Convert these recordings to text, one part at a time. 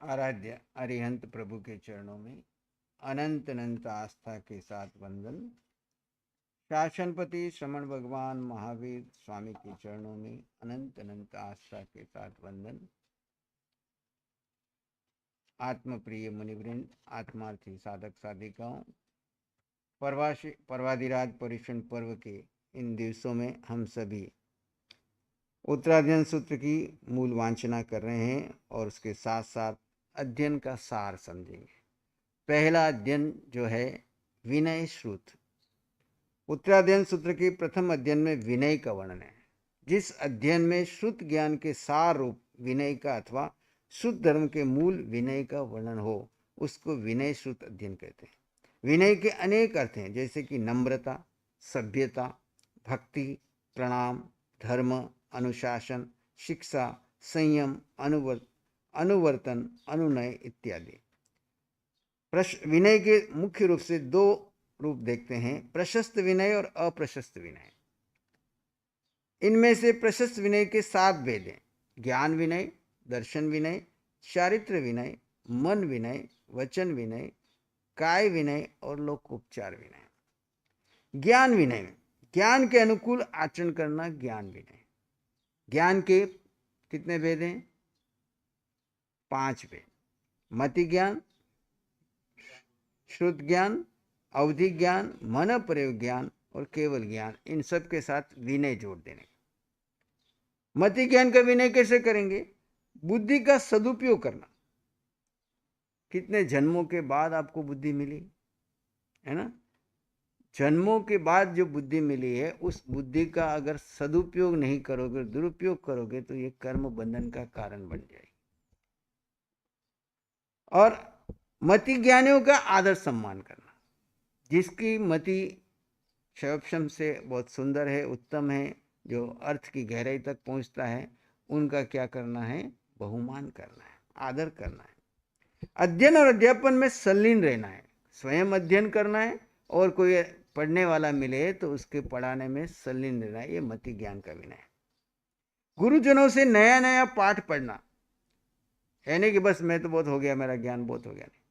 आराध्य अरिहंत प्रभु के चरणों में अनंत अनंत आस्था के साथ वंदन। शासनपति श्रमण भगवान महावीर स्वामी के चरणों में अनंत अनंत आस्था के साथ वंदन। आत्मप्रिय मुनिवृंद, आत्मार्थी साधक साधिकाओं, पर्वाधिराज परिश्रम पर्व के इन दिवसों में हम सभी उत्तराध्ययन सूत्र की मूल वांछना कर रहे हैं और उसके साथ साथ अध्ययन का सार समझेंगे। पहला अध्ययन जो है विनय श्रुत। उत्तराध्ययन सूत्र के प्रथम अध्ययन में विनय का वर्णन है। जिस अध्ययन में श्रुत ज्ञान के सार रूप विनय का अथवा शुद्ध धर्म के मूल विनय का वर्णन हो उसको विनय श्रुत अध्ययन कहते हैं। विनय के अनेक अर्थ हैं, जैसे कि नम्रता, सभ्यता, भक्ति, प्रणाम, धर्म, अनुशासन, शिक्षा, संयम, अनुवर्तन, अनुनय इत्यादि। विनय के मुख्य रूप से दो रूप देखते हैं, प्रशस्त विनय और अप्रशस्त विनय। इनमें से प्रशस्त विनय के 7 भेद हैं: ज्ञान विनय, दर्शन विनय, चारित्र विनय, मन विनय, वचन विनय, काय विनय और लोकोपचार विनय। ज्ञान विनय में ज्ञान के अनुकूल आचरण करना ज्ञान विनय। ज्ञान के कितने भेद हैं? 5 भेद: मति ज्ञान, श्रुत ज्ञान, अवधि ज्ञान, मन प्रयोग ज्ञान और केवल ज्ञान। इन सब के साथ विनय जोड़ देने। मति ज्ञान का विनय कैसे करेंगे? बुद्धि का सदुपयोग करना। कितने जन्मों के बाद आपको बुद्धि मिली है ना? जन्मों के बाद जो बुद्धि मिली है उस बुद्धि का अगर सदुपयोग नहीं करोगे, दुरुपयोग करोगे तो ये कर्म बंधन का कारण बन जाएगी। और मति ज्ञानियों का आदर सम्मान करना। जिसकी मति शब्द से बहुत सुंदर है, उत्तम है, जो अर्थ की गहराई तक पहुंचता है, उनका क्या करना है? बहुमान करना है, आदर करना है। अध्ययन और अध्यापन में संलीन रहना है। स्वयं अध्ययन करना है और कोई पढ़ने वाला मिले तो उसके पढ़ाने में संलीन रहना है। ये मति ज्ञान का विनय है। गुरुजनों से नया नया पाठ पढ़ना है नहीं कि बस मैं तो बहुत हो गया, मेरा ज्ञान बहुत हो गया। नहीं,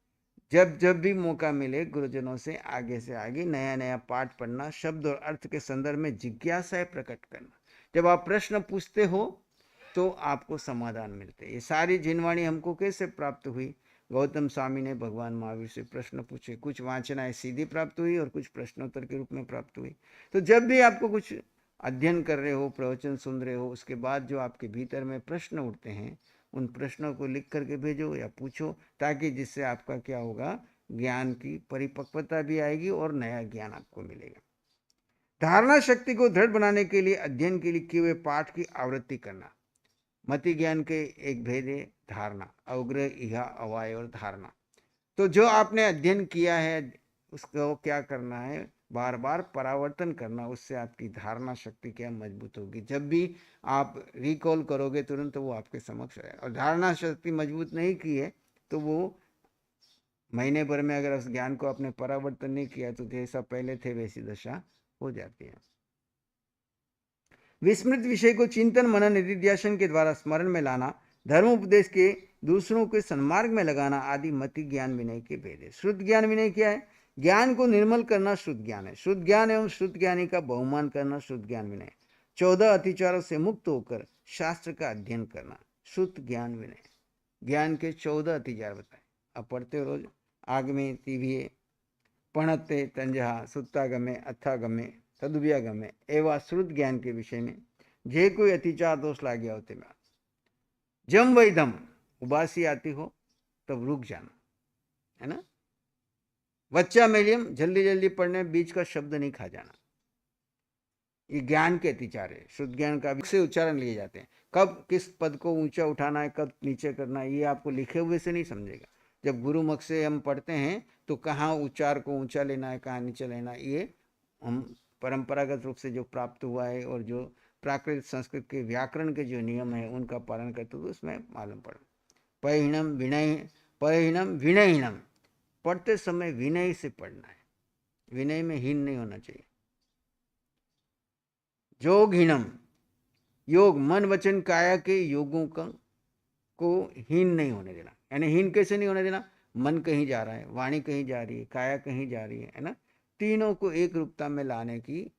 जब जब भी मौका मिले गुरुजनों से आगे नया नया पाठ पढ़ना, शब्द और अर्थ के संदर्भ में जिज्ञासाएं प्रकट करना। जब आप प्रश्न पूछते हो तो आपको समाधान मिलते हैं। ये सारी जिनवाणी हमको कैसे प्राप्त हुई? गौतम स्वामी ने भगवान महावीर से प्रश्न पूछे, कुछ वाचनाएं सीधी प्राप्त हुई और कुछ प्रश्नोत्तर के रूप में प्राप्त हुई। तो जब भी आपको कुछ अध्ययन कर रहे हो, प्रवचन सुन रहे हो, उसके बाद जो आपके भीतर में प्रश्न उठते हैं उन प्रश्नों को लिख करके भेजो या पूछो, ताकि जिससे आपका क्या होगा? ज्ञान की परिपक्वता भी आएगी और नया ज्ञान आपको मिलेगा। धारणा शक्ति को दृढ़ बनाने के लिए अध्ययन के लिए किए हुए पाठ की आवृत्ति करना। मति ज्ञान के एक भेद है धारणा, अवग्रह, इहा, अवाय और धारणा। तो जो आपने अध्ययन किया है उसको क्या करना है? बार बार परावर्तन करना। उससे आपकी धारणा शक्ति क्या मजबूत होगी। जब भी आप रिकॉल करोगे तुरंत वो आपके समक्ष आएगा। और धारणा शक्ति मजबूत नहीं की है तो वो महीने भर में अगर उस ज्ञान को आपने परावर्तन नहीं किया तो जैसा पहले थे वैसी दशा हो जाती है। विस्मृत विषय को चिंतन, मनन, निधिध्यासन के द्वारा स्मरण में लाना, धर्म उपदेश के दूसरों के सन्मार्ग में लगाना आदि मति ज्ञान विनय के भेद है। श्रुत ज्ञान विनय क्या है? ज्ञान को निर्मल करना श्रुत ज्ञान है। श्रुत ज्ञान एवं श्रुत ज्ञानी का बहुमान करना श्रुत ज्ञान विनय। 14 अतिचारों से मुक्त होकर शास्त्र का अध्ययन करना श्रुत ज्ञान विनय। ज्ञान के 14 अतिचार बताए। अब पढ़ते हो रोज। आगमे तीव्ये पणते तंजहा सुत्तागमे अथागमे तदुभ्यागमे एवं श्रुत ज्ञान के विषय में जे कोई अतिचार दोष ला गया होते में जम वही दम उबासी आती हो तब रुक जाना, है ना? बच्चा मेलियम जल्दी जल्दी पढ़ने बीच का शब्द नहीं खा जाना। ये ज्ञान के अतिचार है। शुद्ध ज्ञान का से उच्चारण लिए जाते हैं। कब किस पद को ऊंचा उठाना है, कब नीचे करना है, ये आपको लिखे हुए से नहीं समझेगा। जब गुरु मुख से हम पढ़ते हैं तो कहाँ उच्चार को ऊंचा लेना है, कहाँ नीचे लेना है, ये हम परंपरागत रूप से जो प्राप्त हुआ है और जो प्राकृत संस्कृत के व्याकरण के जो नियम है उनका पालन करते हुए उसमें मालूम पड़ा। परिणम विनय, परिणम विनयहीनम, पढ़ते समय विनय से पढ़ना है। विनय में हीन नहीं होना चाहिए। योगहीनम, योग मन वचन काया के योगों का को हीन नहीं होने देना। यानी हीन कैसे नहीं होने देना? मन कहीं जा रहा है, वाणी कहीं जा रही है, काया कहीं जा रही है ना, तीनों को एक रूपता में लाने की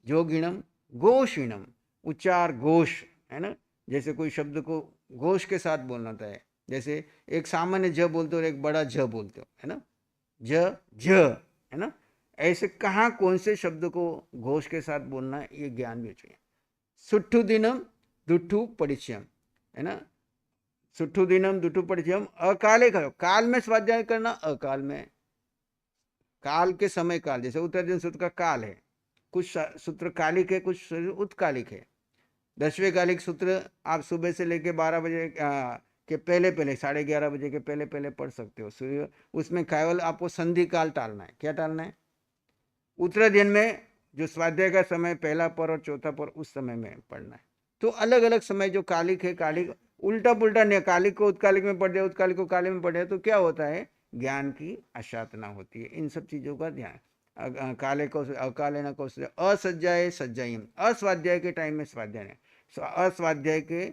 जोगिणम घोषिणम, उच्चार घोष है ना, जैसे कोई शब्द को घोष के साथ बोलना था है, जैसे एक सामान्य ज बोलते हो और एक बड़ा झ बोलते हो है ना, झ है ना, ऐसे कहाँ कौन से शब्द को घोष के साथ बोलना है, ये ज्ञान भी चाहिए। सुट्ठु दिनम दुट्ठु परिचयम है ना, सुट्ठु दिनम दुट्ठु परिचयम, अकाले करो, काल में स्वाध्याय करना, अकाल में, काल के समय काल, जैसे उत्तर दिन सूत्र का काल है, कुछ सूत्र कालिक है, कुछ उत्कालिक है। 10वें कालिक सूत्र आप सुबह से लेके 12 बजे के पहले पहले 11:30 बजे के पहले पहले पढ़ सकते हो। सूर्य उसमें केवल आपको संधि काल टालना है। क्या टालना है? उत्तरायण दिन में जो स्वाध्याय का समय पहला पर और चौथा पर, उस समय में पढ़ना है। तो अलग अलग समय जो कालिक है, कालिक उल्टा पुल्टा नहीं, कालिक को उत्कालिक में पढ़ दिया, उत्कालिक को कालिक में पढ़ दिया, तो क्या होता है? ज्ञान की अशातना होती है। इन सब चीजों का ध्यान, काले को अकाले न को असज्जाए सज्जाई, अस्वाध्याय के टाइम में स्वाध्याय नहीं, अस्वाध्याय के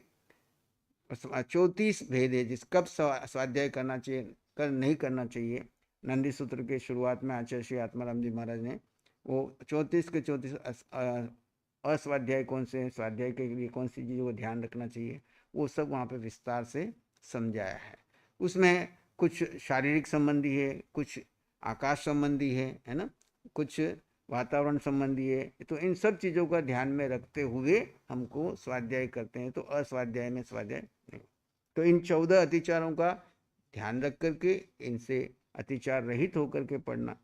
34 भेद है, जिस कब स्वाध्याय करना चाहिए, कर नहीं करना चाहिए। नंदी सूत्र के शुरुआत में आचार्य श्री आत्माराम जी महाराज ने वो 34 के 34 अस्वाध्याय कौन से हैं, स्वाध्याय के लिए कौन सी चीज़ों को ध्यान रखना चाहिए, वो सब वहाँ पे विस्तार से समझाया है। उसमें कुछ शारीरिक संबंधी है, कुछ आकाश संबंधी है ना, कुछ वातावरण संबंधी है। तो इन सब चीज़ों का ध्यान में रखते हुए हमको स्वाध्याय करते हैं, तो अस्वाध्याय में स्वाध्याय नहीं। तो इन 14 अतिचारों का ध्यान रख करके इनसे अतिचार रहित होकर के पढ़ना,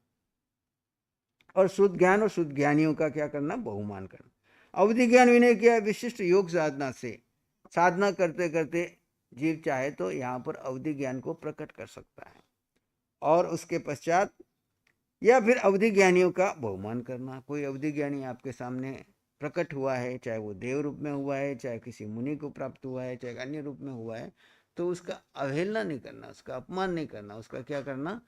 और शुद्ध ज्ञान और शुद्ध ज्ञानियों का क्या करना? बहुमान करना। अवधि ज्ञान विनय क्या है? विशिष्ट योग साधना से, साधना करते करते जीव चाहे तो यहाँ पर अवधि ज्ञान को प्रकट कर सकता है, और उसके पश्चात या फिर अवधि ज्ञानियों का बहुमान करना। कोई अवधि ज्ञानी आपके सामने प्रकट हुआ है, चाहे वो देव रूप में हुआ है, चाहे किसी मुनि को प्राप्त हुआ है, चाहे अन्य रूप में हुआ है, तो उसका अवहेलना नहीं करना, उसका अपमान नहीं करना, उसका क्या करना?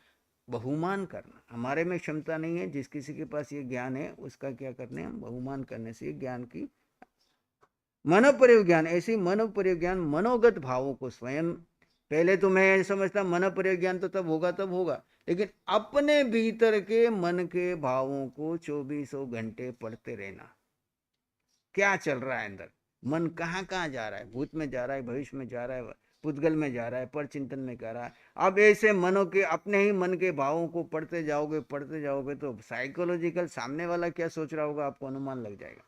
बहुमान करना। हमारे में क्षमता नहीं है, जिस किसी के पास ये ज्ञान है उसका क्या करने? हम बहुमान करने से ज्ञान की मनोपरि ज्ञान, ऐसी मनोपरि ज्ञान मनोगत भावों को स्वयं, पहले तो मैं समझता मनोपरि ज्ञान तो तब होगा, लेकिन अपने भीतर के मन के भावों को 24 घंटे पढ़ते रहना। क्या चल रहा है अंदर? मन कहाँ कहाँ जा रहा है? भूत में जा रहा है, भविष्य में जा रहा है, पुद्गल में जा रहा है, पर चिंतन में जा रहा है। अब ऐसे मनों के, अपने ही मन के भावों को पढ़ते जाओगे तो साइकोलॉजिकल सामने वाला क्या सोच रहा होगा आपको अनुमान लग जाएगा।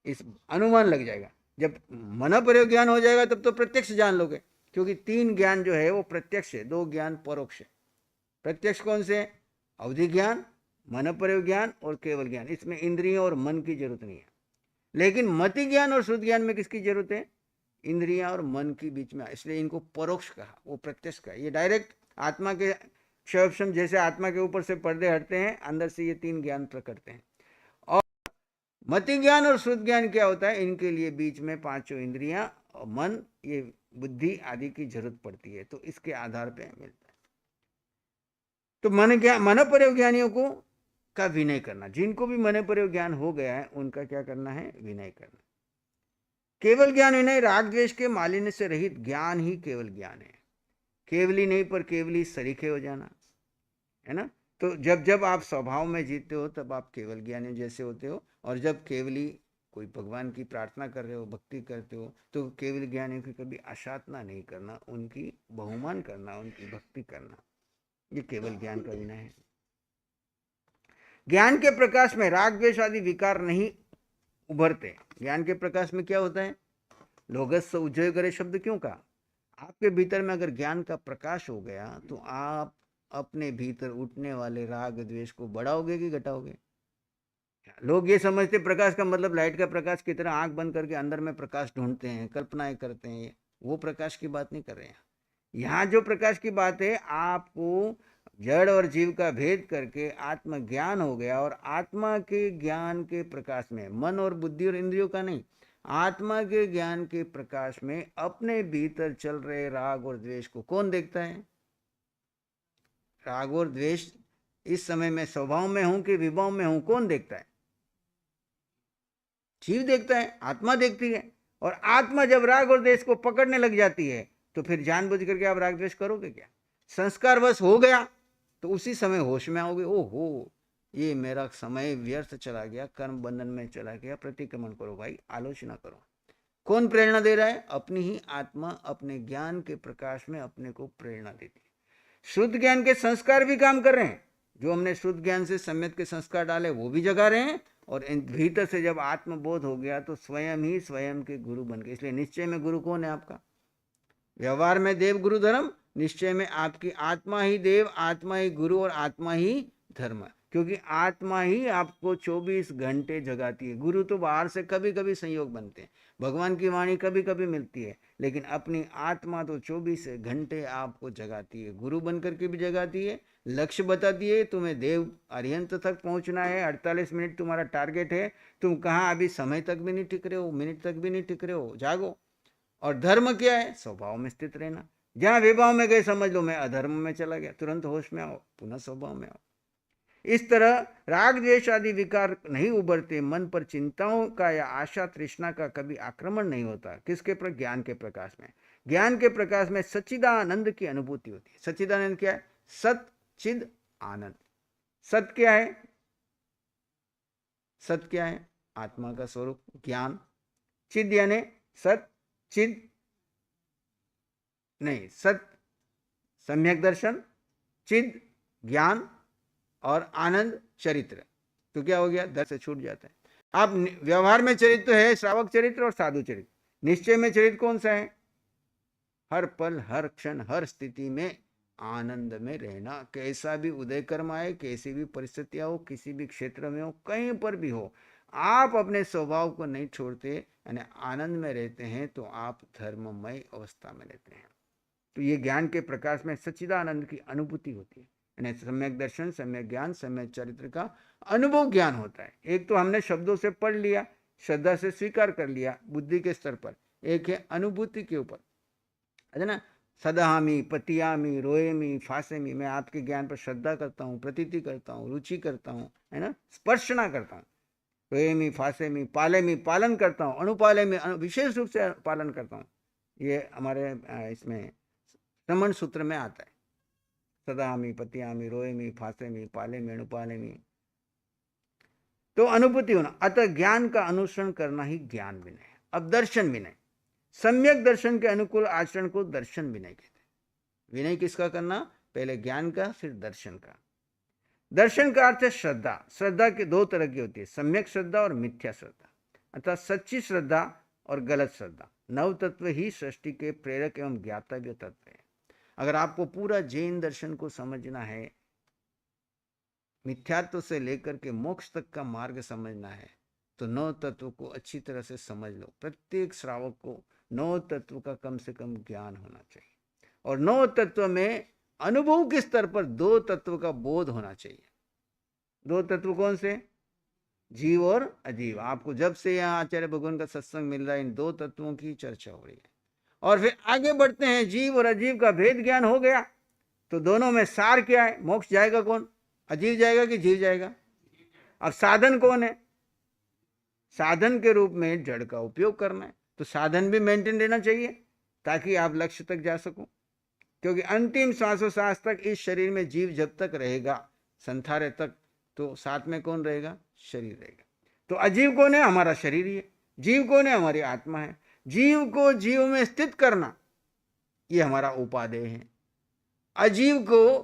इस अनुमान लग जाएगा। जब मनोपरि ज्ञान हो जाएगा तब तो प्रत्यक्ष जान लोगे, क्योंकि 3 ज्ञान जो है वो प्रत्यक्ष है, 2 ज्ञान परोक्ष है। प्रत्यक्ष कौन से? अवधि ज्ञान, मनोपरि ज्ञान और केवल ज्ञान। इसमें इंद्रियों और मन की जरूरत नहीं है। लेकिन मति ज्ञान और शुद्ध ज्ञान में किसकी जरूरत है? इंद्रियां और मन के बीच में, इसलिए इनको परोक्ष कहा, वो प्रत्यक्ष कहा। ये डायरेक्ट आत्मा के क्षयपशम, जैसे आत्मा के ऊपर से पर्दे हटते हैं, अंदर से ये 3 ज्ञान प्रकटते हैं। और मति ज्ञान और शुद्ध ज्ञान क्या होता है? इनके लिए बीच में 5 इंद्रियां और मन, ये बुद्धि आदि की जरूरत पड़ती है, तो इसके आधार पर मिलता है। तो मनोपरि ज्ञानियों को का विनय करना, जिनको भी मनोपरि ज्ञान हो गया है उनका क्या करना है? विनय करना। केवल ज्ञान विनय, राग द्वेष के मालिन्य से रहित ज्ञान ही केवल ज्ञान है। केवली नहीं पर केवली सरीखे हो जाना है ना। तो जब जब आप स्वभाव में जीते हो तब आप केवल ज्ञानी जैसे होते हो, और जब केवली कोई भगवान की प्रार्थना कर रहे हो, भक्ति करते हो, तो केवल ज्ञानियों की कभी आशातना नहीं करना, उनकी बहुमान करना, उनकी भक्ति करना, ये केवल ज्ञान का विनय है। ज्ञान के प्रकाश में राग द्वेष आदि विकार नहीं उभरते। ज्ञान के प्रकाश में क्या होता है? लोगस उज्जय करे शब्द क्यों कहा? आपके भीतर में अगर ज्ञान का प्रकाश हो गया तो आप अपने भीतर उठने वाले राग द्वेष को बढ़ाओगे कि घटाओगे? लोग ये समझते प्रकाश का मतलब लाइट का प्रकाश की तरह आंख बंद करके अंदर में प्रकाश ढूंढते हैं, कल्पनाएं करते हैं, वो प्रकाश की बात नहीं कर रहे हैं। यहाँ जो प्रकाश की बात है, आपको जड़ और जीव का भेद करके आत्मज्ञान हो गया, और आत्मा के ज्ञान के प्रकाश में, मन और बुद्धि और इंद्रियों का नहीं, आत्मा के ज्ञान के प्रकाश में अपने भीतर चल रहे राग और द्वेष को कौन देखता है? राग और द्वेष इस समय में स्वभाव में हूं कि विभाव में हूं, कौन देखता है? जीव देखता है, आत्मा देखती है। और आत्मा जब राग और द्वेष को पकड़ने लग जाती है तो फिर जानबूझ करके आप राग द्वेष करोगे क्या? संस्कार बस हो गया तो उसी समय होश में आओगे, ओहो ये मेरा समय व्यर्थ चला गया, कर्म बंधन में चला गया, प्रतिक्रमण करो भाई, आलोचना करो। कौन प्रेरणा दे रहा है? अपनी ही आत्मा अपने ज्ञान के प्रकाश में अपने को प्रेरणा देती है। शुद्ध ज्ञान के संस्कार भी काम कर रहे हैं, जो हमने शुद्ध ज्ञान से सम्यक के संस्कार डाले वो भी जगा रहे हैं, और भीतर से जब आत्मबोध हो गया तो स्वयं ही स्वयं के गुरु बन गए। इसलिए निश्चय में गुरु कौन है आपका? व्यवहार में देव गुरु धर्म, निश्चय में आपकी आत्मा ही देव, आत्मा ही गुरु और आत्मा ही धर्म, क्योंकि आत्मा ही आपको 24 घंटे जगाती है। गुरु तो बाहर से कभी कभी संयोग बनते हैं, भगवान की वाणी कभी कभी मिलती है, लेकिन अपनी आत्मा तो 24 घंटे आपको जगाती है। गुरु बनकर के भी जगाती है, लक्ष्य बताती है, तुम्हें देव अरिहंत तक पहुंचना है, 48 मिनट तुम्हारा टारगेट है, तुम कहाँ अभी समय तक भी नहीं टिक रहे हो, मिनट तक भी नहीं टिक रहे हो, जागो। और धर्म क्या है? स्वभाव में स्थित रहना। जहां विभाव में गए समझ लो मैं अधर्म में चला गया, तुरंत होश में आओ, पुनः स्वभाव में आओ। इस तरह राग द्वेष आदि विकार नहीं उभरते, मन पर चिंताओं का या आशा तृष्णा का कभी आक्रमण नहीं होता। किसके पर? ज्ञान के प्रकाश में। ज्ञान के प्रकाश में सच्चिदानंद की अनुभूति होती है। सच्चिदानंद क्या है? सत चिद आनंद। सत क्या है? सत क्या है? आत्मा का स्वरूप ज्ञान। चिद यानी सत, चिद नहीं, सत सम्यक दर्शन, चिद ज्ञान और आनंद चरित्र। तो क्या हो गया? दर से छूट जाता है। अब व्यवहार में चरित्र है श्रावक चरित्र और साधु चरित्र। निश्चय में चरित्र कौन सा है? हर पल हर क्षण हर स्थिति में आनंद में रहना। कैसा भी उदय कर्म आए, कैसी भी परिस्थितियां हो, किसी भी क्षेत्र में हो, कहीं पर भी हो, आप अपने स्वभाव को नहीं छोड़ते यानी आनंद में रहते हैं, तो आप धर्ममय अवस्था में रहते हैं। तो ये ज्ञान के प्रकाश में सच्चिदानंद की अनुभूति होती है, यानी सम्यक दर्शन, सम्यक ज्ञान, सम्यक चरित्र का अनुभव ज्ञान होता है। एक तो हमने शब्दों से पढ़ लिया, श्रद्धा से स्वीकार कर लिया बुद्धि के स्तर पर, एक है अनुभूति के ऊपर, है ना। सदामी, पतियामी, रोएमी, फासेमी, मैं आपके ज्ञान पर श्रद्धा करता हूँ, प्रतीति करता हूँ, रुचि करता हूँ, है ना, स्पर्शना करता हूँ। रोएमी, फासेमी, पालेमी, पालन करता हूँ, अनुपालेमी, विशेष रूप से पालन करता हूँ। ये हमारे इसमें श्रमण सूत्र में आता है। सदामी, पतियामी, रोएमी, फासेमी, पालेमी, अनुपालेमी, तो अनुभूति होना। अतः ज्ञान का अनुसरण करना ही ज्ञान विनय है। अब दर्शन विनय, सम्यक दर्शन के अनुकूल आचरण को दर्शन विनय कहते हैं। विनय किसका करना? पहले ज्ञान का, फिर दर्शन का। दर्शन का अर्थ है श्रद्धा। श्रद्धा के दो तरह की होती है, सम्यक श्रद्धा और मिथ्या श्रद्धा, अर्थात सच्ची श्रद्धा और गलत श्रद्धा। नव तत्व ही सृष्टि के प्रेरक एवं ज्ञातव्य तत्व है। अगर आपको पूरा जैन दर्शन को समझना है, मिथ्यात्व से लेकर के मोक्ष तक का मार्ग समझना है, तो नौ तत्व को अच्छी तरह से समझ लो। प्रत्येक श्रावक को नौ तत्व का कम से कम ज्ञान होना चाहिए, और नौ तत्व में अनुभव के स्तर पर दो तत्व का बोध होना चाहिए। दो तत्व कौन से? जीव और अजीव। आपको जब से यहाँ आचार्य भगवान का सत्संग मिल रहा है, इन दो तत्वों की चर्चा हो रही है। और फिर आगे बढ़ते हैं, जीव और अजीव का भेद ज्ञान हो गया, तो दोनों में सार क्या है? मोक्ष जाएगा कौन? अजीव जाएगा कि जीव जाएगा? अब साधन कौन है? साधन के रूप में जड़ का उपयोग करना है, तो साधन भी मेंटेन रहना चाहिए ताकि आप लक्ष्य तक जा सको। क्योंकि अंतिम श्वासोश्वास तक इस शरीर में जीव जब तक रहेगा, संथारे तक, तो साथ में कौन रहेगा? शरीर रहेगा। तो अजीव कौन है? हमारा शरीर ही है। जीव कौन है? हमारी आत्मा है। जीव को जीव में स्थित करना, ये हमारा उपादेय है। अजीव को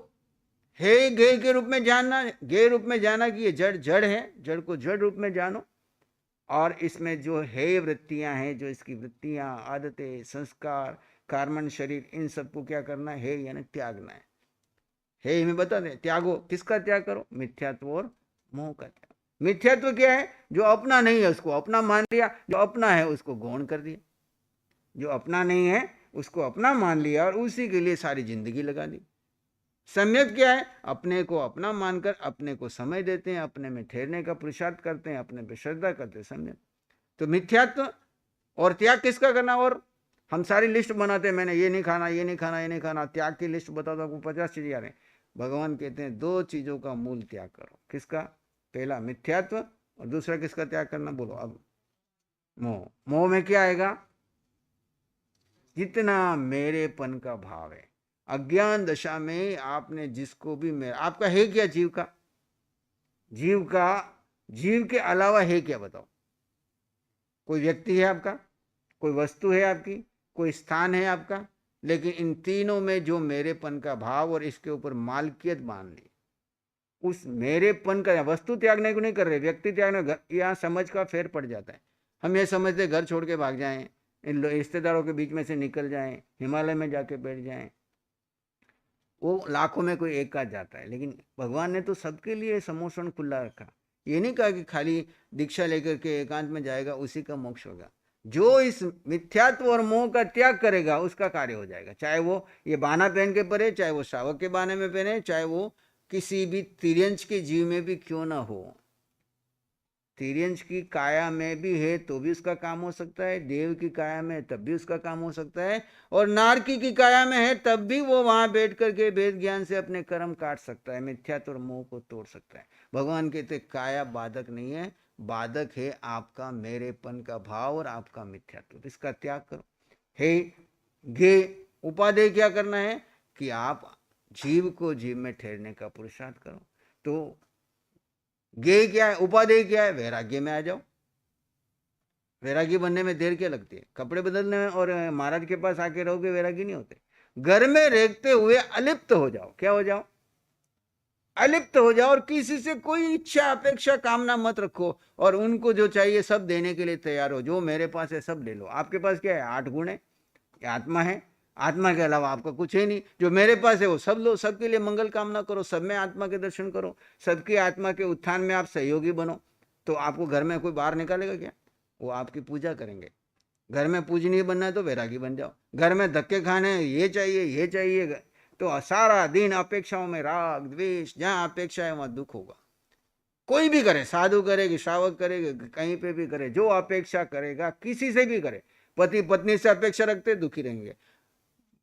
हे गे के रूप में जानना, गे रूप में जाना कि ये जड़ जड़ है, जड़ को जड़ रूप में जानो, और इसमें जो है वृत्तियां हैं, जो इसकी वृत्तियां, आदतें, संस्कार, कार्मण शरीर, इन सबको क्या करना है? यानी त्यागना है। हे में बता दें, त्यागो, किसका त्याग करो? मिथ्यात्व और मोह का त्याग। मिथ्यात्व क्या है? जो अपना नहीं है उसको अपना मान लिया, जो अपना है उसको गौण कर दिया। जो अपना नहीं है उसको अपना मान लिया और उसी के लिए सारी जिंदगी लगा दी। सम्यक क्या है? अपने को अपना मानकर अपने को समय देते हैं, अपने में ठहरने का पुरुषार्थ करते हैं, अपने पे श्रद्धा करते हैं, सम्यक। तो मिथ्यात्व और त्याग किसका करना? और हम सारी लिस्ट बनाते हैं, मैंने ये नहीं खाना, ये नहीं खाना, ये नहीं खाना, त्याग की लिस्ट बताओ तो आपको 50 चीजें आ रही हैं। भगवान कहते हैं दो चीजों का मूल त्याग करो। किसका? पहला मिथ्यात्व, और दूसरा किसका त्याग करना? बोलो अब, मोह। मोह में क्या आएगा? जितना मेरेपन का भाव है। अज्ञान दशा में आपने जिसको भी मेरा, आपका है क्या जीव का? जीव के अलावा है क्या बताओ? कोई व्यक्ति है आपका, कोई वस्तु है आपकी, कोई स्थान है आपका? लेकिन इन तीनों में जो मेरेपन का भाव और इसके ऊपर मालकियत मान ली, उस मेरेपन का, वस्तु त्यागने को नहीं कर रहे, व्यक्ति त्यागने, यहाँ समझ का फेर पड़ जाता है। हम ये समझते घर छोड़ के भाग जाएं, इन रिश्तेदारों के बीच में से निकल जाएं, हिमालय में जाके बैठ जाएं, वो लाखों में कोई एक आध जाता है। लेकिन भगवान ने तो सबके लिए समोषण खुला रखा। ये नहीं कहा कि खाली दीक्षा लेकर के एकांत में जाएगा उसी का मोक्ष होगा। जो इस मिथ्यात्व और मोह का त्याग करेगा उसका कार्य हो जाएगा। चाहे वो ये बाना पहन के परे, चाहे वो शावक के बाने में पहने, चाहे वो किसी भी तिर्यंच के जीव में भी क्यों ना हो। तिर्यंच की काया में भी है तो भी उसका काम हो सकता है, देव की काया में तब भी उसका काम हो सकता है, और नारकी की काया में है तब भी वो वहां बैठ करके वेद ज्ञान से अपने कर्म काट सकता है, मिथ्यात्व और मोह को तोड़ सकता है। भगवान कहते काया बाधक नहीं है, बाधक है आपका मेरेपन का भाव और आपका मिथ्यात्व। इसका त्याग करो। हे गे उपादेय क्या करना है कि आप जीव को जीव में ठहरने का पुरुषार्थ करो। तो गे क्या है, उपादेय क्या है? वैराग्य में आ जाओ। वैरागी बनने में देर क्या लगती है? कपड़े बदलने में और महाराज के पास आके रहोगे वैरागी नहीं होते। घर में रहते हुए अलिप्त हो जाओ। क्या हो जाओ? अलिप्त हो जाओ, और किसी से कोई इच्छा अपेक्षा कामना मत रखो, और उनको जो चाहिए सब देने के लिए तैयार हो। जो मेरे पास है सब ले लो। आपके पास क्या है? 8 गुण है, आत्मा है। आत्मा के अलावा आपका कुछ है नहीं। जो मेरे पास है वो सब लो, सबके लिए मंगल कामना करो, सब में आत्मा के दर्शन करो, सबकी आत्मा के उत्थान में आप सहयोगी बनो। तो आपको घर में कोई बाहर निकालेगा क्या? वो आपकी पूजा करेंगे। घर में पूजनीय बनना है तो वैरागी बन जाओ। घर में धक्के खाने, ये चाहिए ये चाहिए, तो सारा दिन अपेक्षाओं में राग द्वेष, जहां अपेक्षा है वहां दुख होगा। कोई भी करे, साधु करेगी, श्रावक करेगी, कहीं पे भी करे, जो अपेक्षा करेगा किसी से भी करे। पति पत्नी से अपेक्षा रखते दुखी रहेंगे,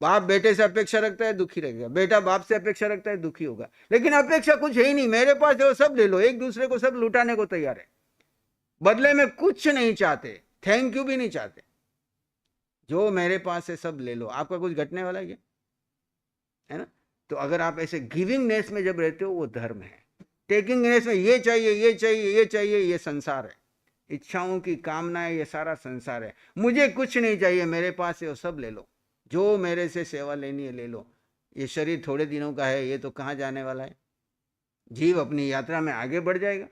बाप बेटे से अपेक्षा रखता है दुखी रहेगा, बेटा बाप से अपेक्षा रखता है दुखी होगा। लेकिन अपेक्षा कुछ है ही नहीं, मेरे पास है वो सब ले लो। एक दूसरे को सब लुटाने को तैयार है, बदले में कुछ नहीं चाहते, थैंक यू भी नहीं चाहते। जो मेरे पास है सब ले लो। आपका कुछ घटने वाला है ना? तो अगर आप ऐसे गिविंग नेस में जब रहते हो वो धर्म है। टेकिंग नेस में ये चाहिए ये चाहिए ये चाहिए, ये संसार है। इच्छाओं की कामनाएं, ये सारा संसार है। मुझे कुछ नहीं चाहिए, मेरे पास है वो सब ले लो। जो मेरे से सेवा लेनी है ले लो। ये शरीर थोड़े दिनों का है, ये तो कहाँ जाने वाला है। जीव अपनी यात्रा में आगे बढ़ जाएगा।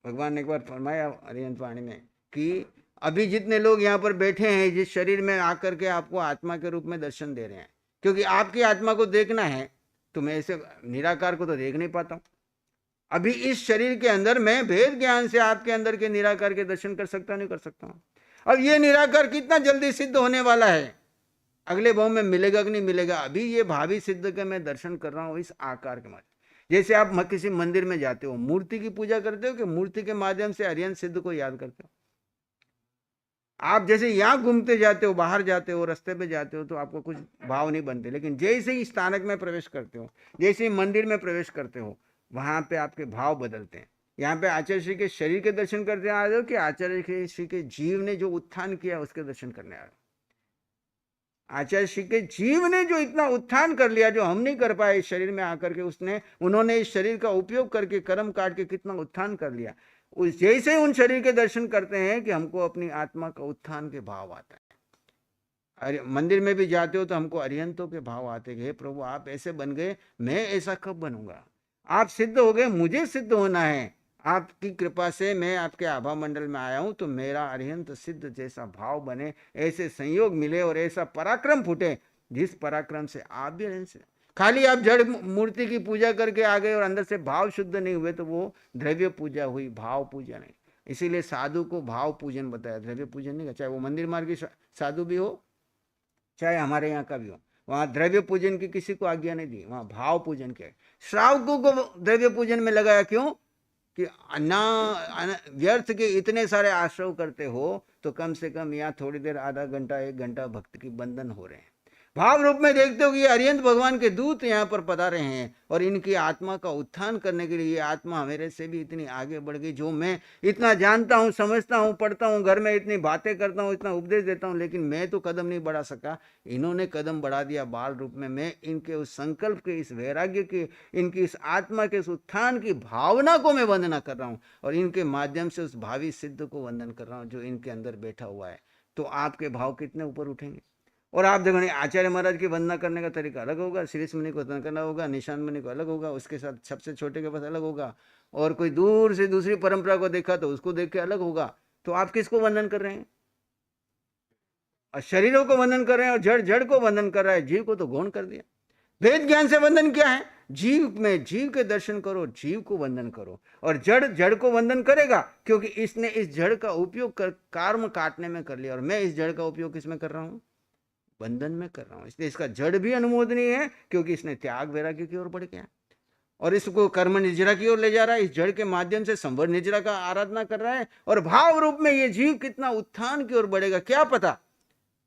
भगवान ने एक बार फरमाया अरिहंत वाणी में कि अभी जितने लोग यहाँ पर बैठे हैं, जिस शरीर में आकर के आपको आत्मा के रूप में दर्शन दे रहे हैं, क्योंकि आपकी आत्मा को देखना है तो मैं ऐसे निराकार को तो देख नहीं पाता हूँ। अभी इस शरीर के अंदर मैं भेद ज्ञान से आपके अंदर के निराकार के दर्शन कर सकता नहीं कर सकता हूँ। अब ये निराकार कितना जल्दी सिद्ध होने वाला है, अगले भाव में मिलेगा कि नहीं मिलेगा। अभी ये भावी सिद्ध के मैं दर्शन कर रहा हूँ इस आकार के माध्यम। जैसे आप किसी मंदिर में जाते हो, मूर्ति की पूजा करते हो कि मूर्ति के माध्यम से अरिहंत सिद्ध को याद करते हो? आप जैसे यहाँ घूमते जाते हो, बाहर जाते हो, रास्ते पे जाते हो, तो आपको कुछ भाव नहीं बनते। लेकिन जैसे ही स्थानक में प्रवेश करते हो, जैसे ही मंदिर में प्रवेश करते हो, वहां पे आपके भाव बदलते हैं। यहाँ पे आचार्य श्री के शरीर के दर्शन करते आ रहे हो कि आचार्य श्री के जीव ने जो उत्थान किया उसके दर्शन करने आ रहे हो? आचार्य श्री के जीव ने जो इतना उत्थान कर लिया, जो हम नहीं कर पाए इस शरीर में आकर के, उन्होंने इस शरीर का उपयोग करके कर्म काट के कितना उत्थान कर लिया। उस जैसे उन शरीर के दर्शन करते हैं कि हमको अपनी आत्मा का उत्थान के भाव आता है। अरे मंदिर में भी जाते हो तो हमको अरिहंतों के भाव आते हैं। हे प्रभु आप ऐसे बन गए, मैं ऐसा कब बनूंगा? आप सिद्ध हो गए, मुझे सिद्ध होना है। आपकी कृपा से मैं आपके आभा मंडल में आया हूं, तो मेरा अरिहंत सिद्ध जैसा भाव बने, ऐसे संयोग मिले और ऐसा पराक्रम फूटे जिस पराक्रम से आप भी अरिहंत से। खाली आप जड़ मूर्ति की पूजा करके आ गए और अंदर से भाव शुद्ध नहीं हुए तो वो द्रव्य पूजा हुई, भाव पूजा नहीं। इसीलिए साधु को भाव पूजन बताया, द्रव्य पूजन नहीं। चाहे वो मंदिर मार्ग की साधु भी हो, चाहे हमारे यहाँ का भी हो, वहां द्रव्य पूजन की किसी को आज्ञा नहीं दी, वहां भाव पूजन किया। श्रावकों को द्रव्य पूजन में लगाया, क्यों? कि व्यर्थ के इतने सारे आश्रव करते हो तो कम से कम यहाँ थोड़ी देर, आधा घंटा 1 घंटा भक्त की बंधन हो रहे हैं। भाव रूप में देखते हो कि ये अरिहंत भगवान के दूत यहाँ पर पधारे हैं और इनकी आत्मा का उत्थान करने के लिए ये आत्मा मेरे से भी इतनी आगे बढ़ गई, जो मैं इतना जानता हूँ, समझता हूँ, पढ़ता हूँ, घर में इतनी बातें करता हूँ, इतना उपदेश देता हूँ, लेकिन मैं तो कदम नहीं बढ़ा सका, इन्होंने कदम बढ़ा दिया बाल रूप में। मैं इनके उस संकल्प के, इस वैराग्य के, इनकी इस आत्मा के, इस उत्थान की भावना को मैं वंदना कर रहा हूँ और इनके माध्यम से उस भावी सिद्ध को वंदन कर रहा हूँ जो इनके अंदर बैठा हुआ है। तो आपके भाव कितने ऊपर उठेंगे। और आप देखो, नहीं, आचार्य महाराज की वंदना करने का तरीका अलग होगा, शीर्ष मुनि को वंदना करना होगा, निशान मुनि को अलग होगा, उसके साथ सबसे छोटे के पास अलग होगा, और कोई दूर से दूसरी परंपरा को देखा तो उसको देख के अलग होगा। तो आप किसको वंदन कर रहे हैं? और शरीरों को वंदन कर रहे हैं और जड़ जड़ को वंदन कर रहा है, जीव को तो गौण कर दिया। वेद ज्ञान से वंदन क्या है? जीव में जीव के दर्शन करो, जीव को वंदन करो, और जड़ जड़ को वंदन करेगा, क्योंकि इसने इस जड़ का उपयोग कर कर्म काटने में कर लिया, और मैं इस जड़ का उपयोग किसमें कर रहा हूं? बंधन में कर रहा हूं। इसलिए इसका जड़ भी अनुमोदनीय है, क्योंकि इसने त्याग वैराग्य की ओर बढ़ गया और इसको कर्म निजरा की ओर ले जा रहा है। इस जड़ के माध्यम से संवर निजरा का आराधना कर रहा है, और भाव रूप में ये जीव कितना उत्थान की ओर बढ़ेगा, क्या पता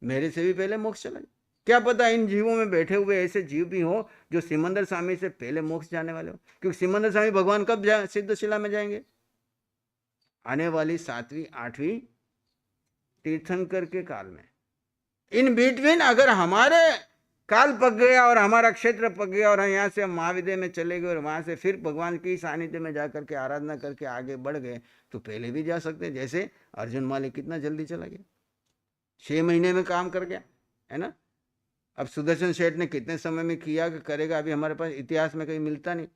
मेरे से भी पहले मोक्ष चला जाए। क्या पता इन जीवों में बैठे हुए ऐसे जीव भी हो जो सिमंदर स्वामी से पहले मोक्ष जाने वाले हो, क्योंकि सिमंदर स्वामी भगवान कब सिद्धशिला में जाएंगे? आने वाली 7वीं 8वीं तीर्थंकर के काल में। इन बिटवीन अगर हमारे काल पक गया और हमारा क्षेत्र पक गया और यहाँ से हम महाविद्या में चले गए और वहां से फिर भगवान की सानिध्य में जाकर के आराधना करके आगे बढ़ गए, तो पहले भी जा सकते हैं। जैसे अर्जुन मालिक कितना जल्दी चला गया, 6 महीने में काम कर गया, है ना। अब सुदर्शन सेठ ने कितने समय में किया कि करेगा, अभी हमारे पास इतिहास में कहीं मिलता नहीं।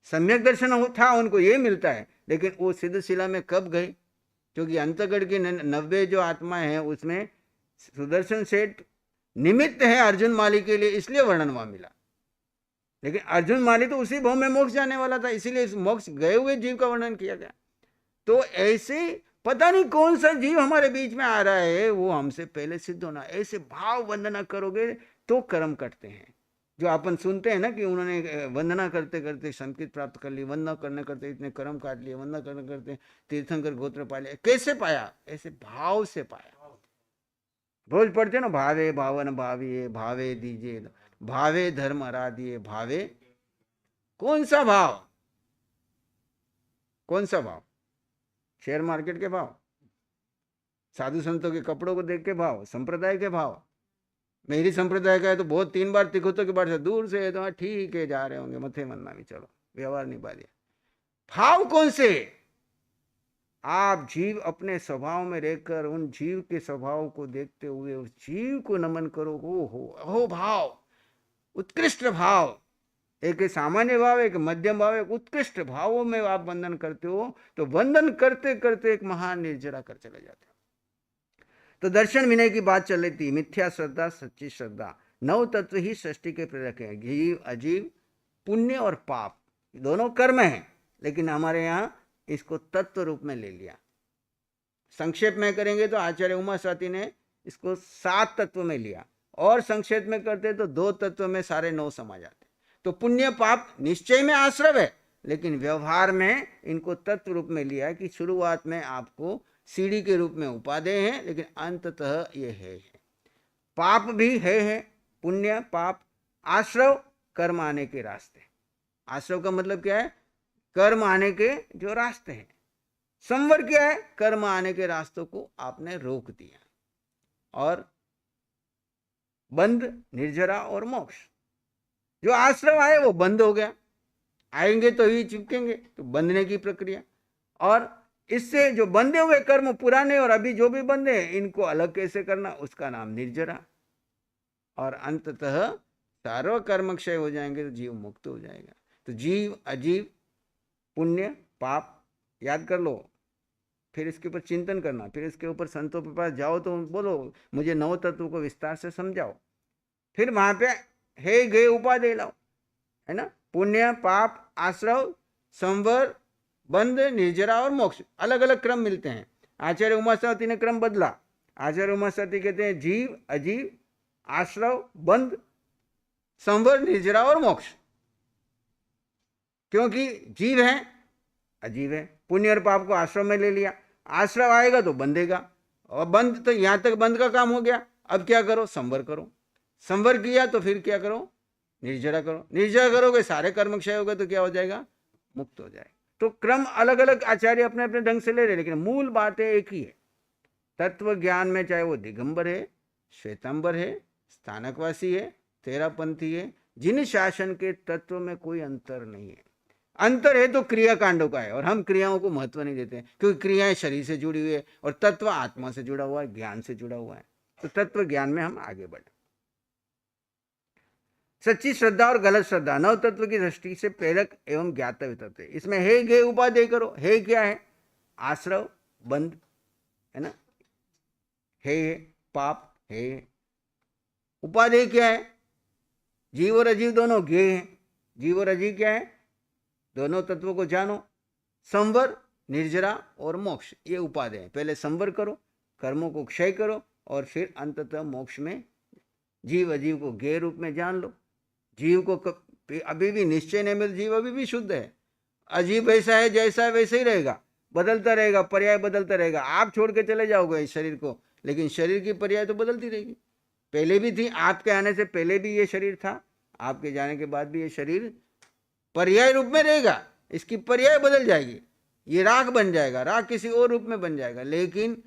सम्यक दर्शन था उनको, ये मिलता है, लेकिन वो सिद्धशिला में कब गए? क्योंकि अंतगढ़ की 90 जो आत्माएं हैं उसमें सुदर्शन सेठ निमित्त है अर्जुन माली के लिए, इसलिए वर्णन वहां मिला। लेकिन अर्जुन माली तो उसी भाव में मोक्ष जाने वाला था, इसीलिए इस मोक्ष गए हुए जीव का वर्णन किया गया। तो ऐसे पता नहीं कौन सा जीव हमारे बीच में आ रहा है, वो हमसे पहले सिद्ध होना। ऐसे भाव वंदना करोगे तो कर्म कटते हैं। जो अपन सुनते हैं ना कि उन्होंने वंदना करते करते संकेत प्राप्त कर ली, वंदना करने करते इतने कर्म काट लिए, वंदना करने करते तीर्थंकर गोत्र पा लिया। कैसे पाया? ऐसे भाव से पाया। रोज पढ़ते ना, भावे भावन भाविये, भावे दीजिए, भावे धर्म आराधिये, भावे। कौन सा भाव? कौन सा भाव? शेयर मार्केट के भाव, साधु संतों के कपड़ों को देख के भाव, संप्रदाय के भाव। मेरी संप्रदाय का है तो बहुत 3 बार तिकोतों के बाद से दूर से तो ठीक है जा रहे होंगे, मथे मनना भी, चलो व्यवहार नहीं पा दिया। भाव कौन से? आप जीव अपने स्वभाव में रहकर उन जीव के स्वभाव को देखते हुए उस जीव को नमन करो। हो भाव, उत्कृष्ट भाव, एक सामान्य भाव, एक मध्यम भाव, एक उत्कृष्ट भावों में आप वंदन करते हो, तो वंदन करते करते एक महान निर्जरा कर चले जाते हो। तो दर्शन विनय की बात चल रही थी, मिथ्या श्रद्धा, सच्ची श्रद्धा, 9 तत्व ही सृष्टि के प्रेरक हैं। जीव अजीव, पुण्य और पाप दोनों कर्म हैं, लेकिन हमारे यहाँ इसको तत्व रूप में ले लिया। संक्षेप में करेंगे तो आचार्य उमा स्वाति ने इसको 7 तत्व में लिया, और संक्षेप में करते तो 2 तत्व में सारे 9 समा जाते। तो पुण्य पाप निश्चय में आश्रव है, लेकिन व्यवहार में इनको तत्व रूप में लिया कि शुरुआत में आपको सीढ़ी के रूप में उपादेय है, लेकिन अंततः ये है। पाप भी है, पुण्य पाप आश्रव, कर्म आने के रास्ते। आश्रव का मतलब क्या है? कर्म आने के जो रास्ते हैं। संवर क्या है? कर्म आने के रास्तों को आपने रोक दिया। और बंध, निर्जरा और मोक्ष, जो आश्रव आए वो बंद हो गया, आएंगे तो ही चिपकेंगे, तो बंधने की प्रक्रिया। और इससे जो बंधे हुए कर्म पुराने और अभी जो भी बंधे हैं, इनको अलग कैसे करना, उसका नाम निर्जरा। और अंततः सर्व कर्म क्षय हो जाएंगे तो जीव मुक्त हो जाएगा। तो जीव अजीव, पुण्य पाप याद कर लो, फिर इसके ऊपर चिंतन करना, फिर इसके ऊपर संतों के पास जाओ तो बोलो मुझे 9 तत्वों को विस्तार से समझाओ। फिर वहां पे हे गए उपादेय लाओ, है ना। पुण्य पाप आश्रव, संवर, बंध, निर्जरा और मोक्ष, अलग अलग क्रम मिलते हैं। आचार्य उमा स्वाति ने क्रम बदला। आचार्य उमा स्वाति कहते हैं जीव अजीव, आश्रव, बंध, संवर, निर्जरा और मोक्ष। क्योंकि जीव है, अजीव है, पुण्य और पाप को आश्रव में ले लिया, आश्रव आएगा तो बंधेगा, और बंध तो यहां तक बंध का काम हो गया। अब क्या करो? संवर करो। संवर किया तो फिर क्या करो, निर्जरा करो। निर्जरा करोगे सारे कर्म क्षय हो गए तो क्या हो जाएगा, मुक्त हो जाएगा। तो क्रम अलग अलग आचार्य अपने अपने ढंग से ले रहे, लेकिन मूल बातें एक ही है। तत्व ज्ञान में चाहे वो दिगंबर है, श्वेतांबर है, स्थानकवासी है, तेरापंथी है, जिन शासन के तत्व में कोई अंतर नहीं है। अंतर है तो क्रिया कांडों का है, और हम क्रियाओं को महत्व नहीं देते हैं, क्योंकि क्रियाएं शरीर से जुड़ी हुई है और तत्व आत्मा से जुड़ा हुआ है, ज्ञान से जुड़ा हुआ है। तो तत्व ज्ञान में हम आगे बढ़े। सच्ची श्रद्धा और गलत श्रद्धा नव तत्व की दृष्टि से प्रेरक एवं ज्ञातव्य तत्व है। इसमें हे गे उपादेय करो। हे क्या है, आश्रव बंध है ना, हे पाप हे। उपादेय क्या है, जीव और अजीव दोनों गे हैं। जीव और अजीव क्या है, दोनों तत्वों को जानो। संवर, निर्जरा और मोक्ष, ये उपादेय है। पहले संवर करो, कर्मों को क्षय करो, और फिर अंततः मोक्ष में जीव अजीव को गे रूप में जान लो। जीव को अभी भी निश्चय नहीं मिल, जीव अभी भी शुद्ध है। अजीब ऐसा है जैसा है वैसे ही रहेगा, बदलता रहेगा, पर्याय बदलता रहेगा। आप छोड़ के चले जाओगे इस शरीर को, लेकिन शरीर की पर्याय तो बदलती रहेगी। पहले भी थी, आपके आने से पहले भी ये शरीर था, आपके जाने के बाद भी ये शरीर पर्याय रूप में रहेगा। इसकी पर्याय बदल जाएगी, ये राख बन जाएगा, राख किसी और रूप में बन जाएगा। लेकिन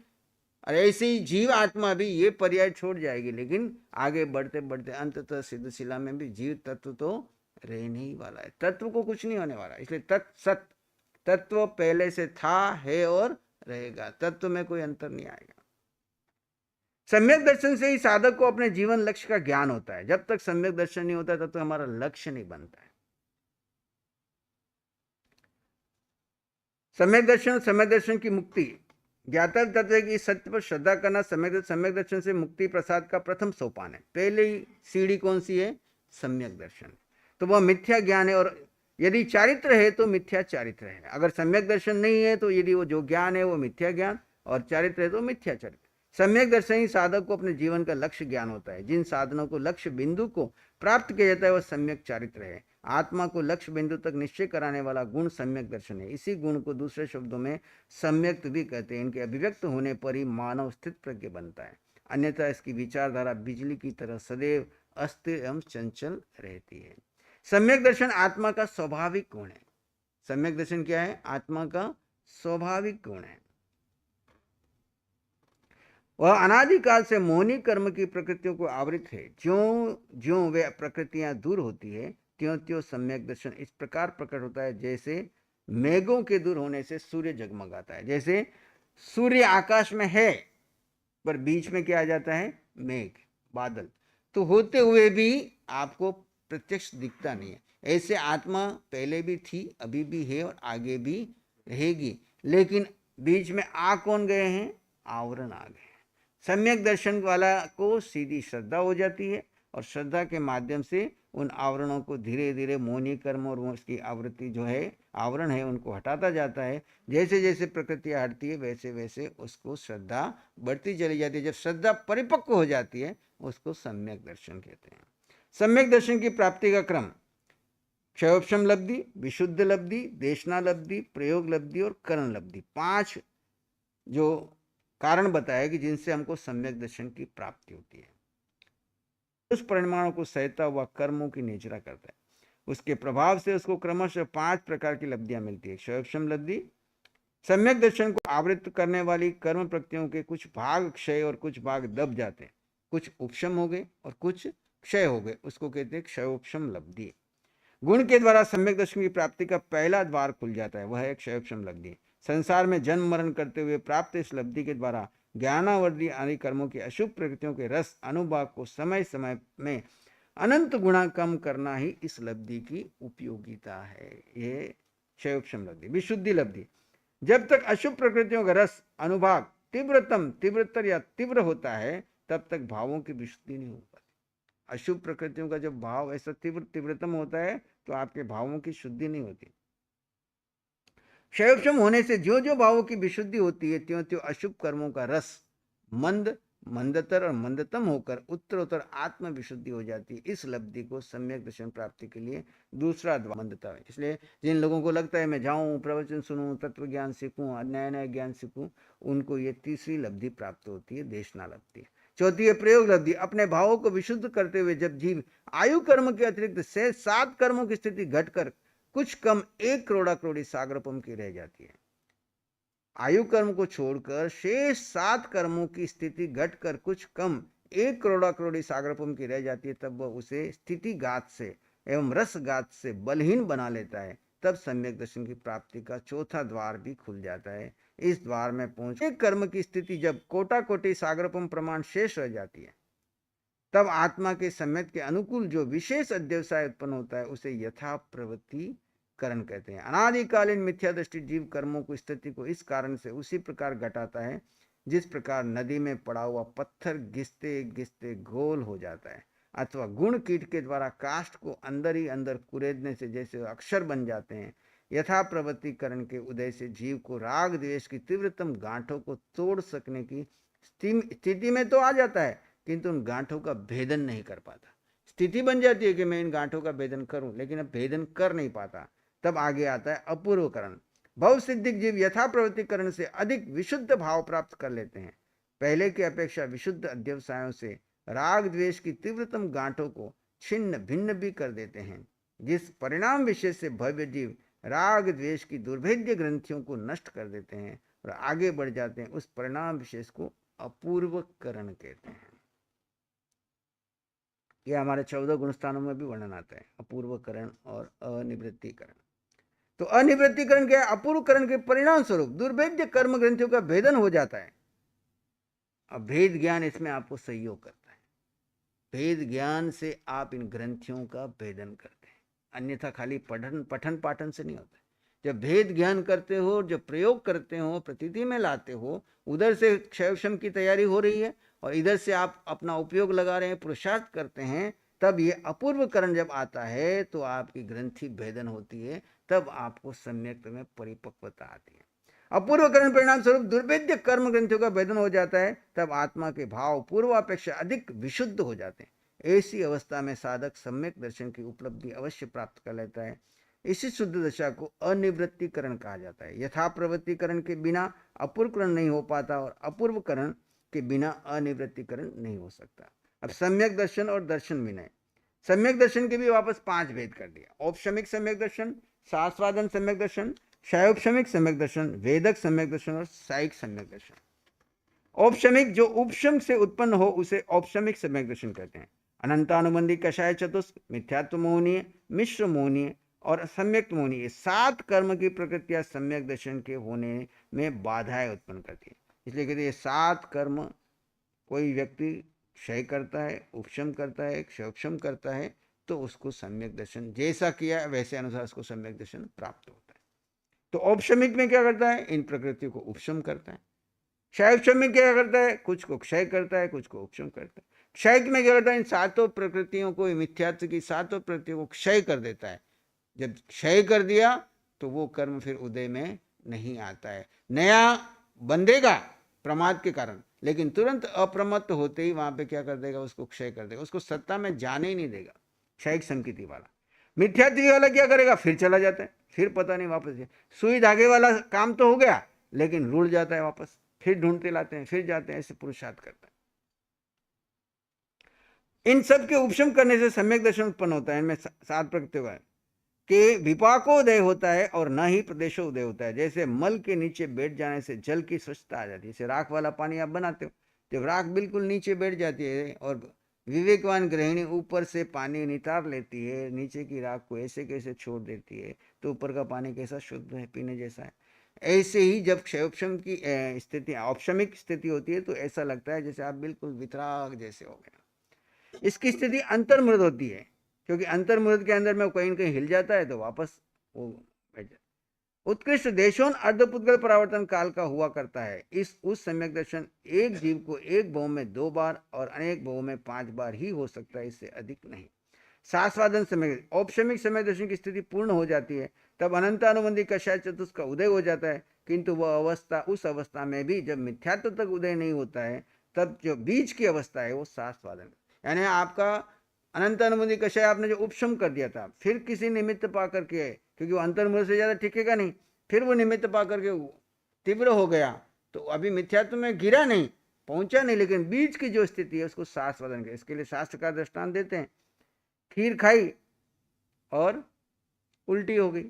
ऐसे ही जीव आत्मा भी ये पर्याय छोड़ जाएगी, लेकिन आगे बढ़ते बढ़ते अंततः सिद्ध शिला में भी जीव तत्व तो रहने ही वाला है। तत्व को कुछ नहीं होने वाला, इसलिए सत तत्व पहले से था, है और रहेगा। तत्व में कोई अंतर नहीं आएगा। सम्यक दर्शन से ही साधक को अपने जीवन लक्ष्य का ज्ञान होता है। जब तक सम्यक दर्शन नहीं होता तब तक हमारा लक्ष्य नहीं बनता है। सम्यक दर्शन की मुक्ति, ज्ञातव्य तत्व की सत्य पर श्रद्धा करना सम्यक दर्शन से मुक्ति प्रसाद का प्रथम सोपान है। पहले ही सीढ़ी कौन सी है, सम्यक दर्शन। तो वह मिथ्या ज्ञान है, और यदि चारित्र है तो मिथ्या चारित्र है। अगर सम्यक दर्शन नहीं है तो यदि वो जो ज्ञान है वो मिथ्या ज्ञान, और चारित्र है तो मिथ्या चारित्र। सम्यक दर्शन ही साधक को अपने जीवन का लक्ष्य ज्ञान होता है। जिन साधनों को लक्ष्य बिंदु को प्राप्त किया जाता है वह सम्यक चारित्र है। आत्मा को लक्ष्य बिंदु तक निश्चय कराने वाला गुण सम्यक दर्शन है। इसी गुण को दूसरे शब्दों में सम्यक्त भी कहते हैं। इनके अभिव्यक्त होने पर ही मानव स्थित प्रज्ञ बनता है, अन्यथा इसकी विचारधारा बिजली की तरह सदैव अस्थिर एवं चंचल रहती है। सम्यक दर्शन आत्मा का स्वाभाविक गुण है। सम्यक दर्शन क्या है, आत्मा का स्वाभाविक गुण है। वह अनादिकाल से मोहनी कर्म की प्रकृतियों को आवृत है। ज्यों ज्यों वे प्रकृतियां दूर होती है त्यों त्यों सम्यक दर्शन इस प्रकार प्रकट होता है, जैसे मेघों के दूर होने से सूर्य जगमगाता है। जैसे सूर्य आकाश में है पर बीच में क्या आ जाता है, मेघ, बादल, तो होते हुए भी आपको प्रत्यक्ष दिखता नहीं है। ऐसे आत्मा पहले भी थी, अभी भी है और आगे भी रहेगी, लेकिन बीच में आ कौन गए हैं, आवरण आ गए। सम्यक दर्शन वाला को सीधी श्रद्धा हो जाती है, और श्रद्धा के माध्यम से उन आवरणों को धीरे धीरे मोहनी कर्म और उसकी आवृत्ति जो है, आवरण है, उनको हटाता जाता है। जैसे जैसे प्रकृति हटती है वैसे वैसे उसको श्रद्धा बढ़ती चली जाती है। जब श्रद्धा परिपक्व हो जाती है उसको सम्यक दर्शन कहते हैं। सम्यक दर्शन की प्राप्ति का क्रम क्षयोपशम लब्धि, विशुद्ध लब्धि, देशना लब्धि, प्रयोग लब्धि और करण लब्धि, 5 जो कारण बताया कि जिनसे हमको सम्यक दर्शन की प्राप्ति होती है। उस परिमाणों को सहता हुआ कर्मों की निजरा करता है, उसके प्रभाव से उसको क्रमशः 5 प्रकार की लब्धियां मिलती है। क्षयोपशम लब्धि, सम्यक दर्शन को आवृत करने वाली कर्म प्रकृतियों के कुछ भाग क्षय और कुछ भाग दब जाते हैं, कुछ उपशम हो गए और कुछ क्षय हो गए, उसको कहते हैं क्षयोपशम लब्धि। गुण के द्वारा सम्यक दर्शन की प्राप्ति का पहला द्वार खुल जाता है, वह है क्षयोपशम लब्धि। संसार में जन्म मरण करते हुए प्राप्त इस लब्धि के द्वारा ज्ञानावर्धी आदि कर्मों की अशुभ प्रकृतियों के रस अनुभाग को समय समय में अनंत गुणा कम करना ही इस लब्धि की उपयोगिता है। ये क्षयोपशम लब्धि। विशुद्धि लब्धि, जब तक अशुभ प्रकृतियों का रस अनुभाग तीव्रतर या तीव्र होता है तब तक भावों की विशुद्धि नहीं हो पाती। अशुभ प्रकृतियों का जब भाव ऐसा तीव्रतम होता है तो आपके भावों की शुद्धि नहीं होती। क्षयोपशम होने से जो जो भावों की विशुद्धि होती है त्यों त्यों अशुभ कर्मों का रस मंदतर और मंदतम होकर उत्तरोत्तर आत्म विशुद्धि हो जाती है। इस लब्धि को सम्यक दर्शन प्राप्ति के लिए दूसरा द्वार मंदता है। इसलिए जिन लोगों को लगता है मैं जाऊं, प्रवचन सुनूं, तत्व ज्ञान सीखूं, नया नया ज्ञान सीखूं, उनको ये तीसरी लब्धि प्राप्त होती है, देशना लब्धि। चौथी है प्रयोग लब्धि। अपने भावों को विशुद्ध करते हुए जब जीव आयु कर्म के अतिरिक्त से 7 कर्मों की स्थिति घटकर कुछ कम 1 करोड़ा करोड़ी सागरोपम की रह जाती है। आयु कर्म को छोड़कर शेष 7 कर्मों की स्थिति घटकर कुछ कम 1 करोड़ा करोड़ी सागरोपम की रह जाती है, तब वह उसे स्थिति घात से एवं रस घात से बलहीन बना लेता है। तब सम्यक दर्शन की प्राप्ति का चौथा द्वार भी खुल जाता है। इस द्वार में पहुंचे कर्म की स्थिति जब कोटा कोटि सागरोपम प्रमाण शेष रह जाती है, तब आत्मा के सम्यक के अनुकूल जो विशेष अध्यवसाय उत्पन्न होता है उसे यथा प्रवृत्ति करण कहते हैं। अनादिकालीन मिथ्या दृष्टि जीव कर्मों की स्थिति को इस कारण से उसी प्रकार घटाता है जिस प्रकार नदी में पड़ा हुआ पत्थर घिसते घिसते गोल हो जाता है, अथवा गुण कीट के द्वारा काष्ठ को अंदर ही अंदर कुरेदने से जैसे अक्षर बन जाते हैं। यथा प्रवृत्तिकरण के उदय से जीव को राग द्वेष की तीव्रतम गांठों को तोड़ सकने की स्थिति में तो आ जाता है, किंतु उन गांठों का भेदन नहीं कर पाता। स्थिति बन जाती है कि मैं इन गांठों का भेदन करूं, लेकिन अब भेदन कर नहीं पाता। तब आगे आता है अपूर्वकरण। भव सिद्धिक जीव यथा प्रवृत्तिकरण से अधिक विशुद्ध भाव प्राप्त कर लेते हैं। पहले की अपेक्षा विशुद्ध अध्यवसायों से राग द्वेष की तीव्रतम गांठों को छिन्न भिन्न भी कर देते हैं, जिस परिणाम विशेष से भव्य जीव राग द्वेष की दुर्भेद्य ग्रंथियों को नष्ट कर देते हैं और आगे बढ़ जाते हैं। उस परिणाम विशेष को अपूर्वकरण कहते हैं। यह हमारे 14 गुण स्थानों में भी वर्णन आता है, अपूर्वकरण और अनिवृत्तिकरण। तो अनिवृत्तिकरण क्या है? अपूर्वकरण के परिणाम स्वरूप दुर्भेद्य कर्म ग्रंथियों का भेदन हो जाता है। अब भेद ज्ञान इसमें आपको सहयोग करता है। भेद ज्ञान से आप इन ग्रंथियों का भेदन करते हैं, अन्यथा खाली पठन पाठन से नहीं होता है। जब भेद ज्ञान करते हो, जब प्रयोग करते हो, प्रतीति में लाते हो, उधर से क्षयक्षम की तैयारी हो रही है और इधर से आप अपना उपयोग लगा रहे हैं, पुरुषार्थ करते हैं, तब ये अपूर्वकरण जब आता है तो आपकी ग्रंथि भेदन होती है, तब आपको सम्यक में परिपक्वता आती है। अपूर्वकरण परिणाम स्वरूप दुर्भेद्य कर्म ग्रंथियों का भेदन हो जाता है, तब आत्मा के भाव पूर्वापेक्षा अधिक विशुद्ध हो जाते हैं। ऐसी अवस्था में साधक सम्यक दर्शन की उपलब्धि अवश्य प्राप्त कर लेता है। इसी शुद्ध दशा को अनिवृत्तिकरण कहा जाता है। यथा प्रवृत्तिकरण के बिना अपूर्वकरण नहीं हो पाता और अपूर्वकरण के बिना अनिवृत्तिकरण नहीं हो सकता। अब सम्यक दर्शन और दर्शन विनय। सम्यक दर्शन के भी वापस 5 भेद कर दिया। औपशमिक सम्यक दर्शन, शास्त्रादन सम्यक दर्शन, शैवपशमिक सम्यक दर्शन, वेदक सम्यक दर्शन और साइक सम्यक दर्शन। औपशमिक जो उपशम से उत्पन्न हो उसे औपशमिक सम्यक दर्शन कहते हैं। अनंतानुबंधी कषाय चतुष्क, मिथ्यात्व मोहनीय, मिश्र मोहनीय और सम्यक मोहनीय, ये 7 कर्म की प्रकृतियां सम्यक दर्शन के होने में बाधाएं उत्पन्न करती है। इसलिए कहते हैं 7 कर्म कोई व्यक्ति क्षय करता है, उपशम करता है, क्षयक्षम करता है, तो उसको सम्यक दर्शन जैसा किया वैसे अनुसार उसको सम्यक दर्शन प्राप्त होता है। तो औपशमिक में क्या करता है? इन प्रकृतियों को उपशम करता है। क्षयक्षम में क्या करता है? कुछ को क्षय करता है, कुछ को उपशम करता है। क्षय में क्या करता है? इन 7 प्रकृतियों को, मिथ्यात्व की 7 प्रकृतियों को क्षय कर देता है। जब क्षय कर दिया तो वो कर्म फिर उदय में नहीं आता है, नया बंधेगा प्रमाद के कारण, लेकिन तुरंत अप्रमत्त होते ही वहां पे क्या कर देगा? उसको क्षय कर देगा, उसको सत्ता में जाने ही नहीं देगा। क्षयिक संकिति वाला। मिथ्यात्व वाला क्या करेगा? फिर चला जाता है, फिर पता नहीं वापस। सुई धागे वाला काम तो हो गया, लेकिन रुड़ जाता है वापस, फिर ढूंढते लाते हैं, फिर जाते हैं, ऐसे पुरुषार्थ करता है। इन सब के उपशम करने से सम्यक दर्शन उत्पन्न होता है। इनमें 7 प्रकृतियों का कि विपाकोदय होता है और न ही प्रदेशोदय होता है। जैसे मल के नीचे बैठ जाने से जल की स्वच्छता आ जाती है। जैसे राख वाला पानी आप बनाते हो, जब राख बिल्कुल नीचे बैठ जाती है और विवेकवान गृहिणी ऊपर से पानी नितार लेती है, नीचे की राख को ऐसे कैसे छोड़ देती है, तो ऊपर का पानी कैसा शुद्ध है, पीने जैसा है। ऐसे ही जब क्षयोपशम की स्थिति, औपशमिक स्थिति होती है, तो ऐसा लगता है जैसे आप बिल्कुल वितराग जैसे हो गए। इसकी स्थिति अंतर्मृत होती है, क्योंकि अंतर्मुहूर्त के अंदर में कहीं न कहीं हिल जाता है तो वापस वो बैठ जाता है। उत्कृष्ट देशोन अर्धपुद्गल परावर्तन काल का हुआ करता है। उस सम्यक दर्शन एक जीव को एक भव में 2 बार और अनेक भवों में 5 बार ही हो सकता है, इससे अधिक नहीं। शास्त्रादन समय, औपशमिक समय दर्शन की स्थिति पूर्ण हो जाती है, तब अनंतानुबंधी कषाय चतुष्क का उदय हो जाता है। किंतु वह अवस्था, उस अवस्था में भी जब मिथ्यात्व तक उदय नहीं होता है, तब जो बीच की अवस्था है वो शास्त्रादन, यानी आपका अनंतानुबंधी कषाय आपने जो उपशम कर दिया था, फिर किसी निमित्त पा करके, क्योंकि वो अंतर्मुहूर्त से ज्यादा टिकेगा नहीं, फिर वो निमित्त पा करके तीव्र हो गया, तो अभी मिथ्यात्व में गिरा नहीं, पहुंचा नहीं, लेकिन बीच की जो स्थिति है उसको शास्त्रवादन कहते हैं। इसके लिए शास्त्र का दृष्टांत देते हैं, खीर खाई और उल्टी हो गई,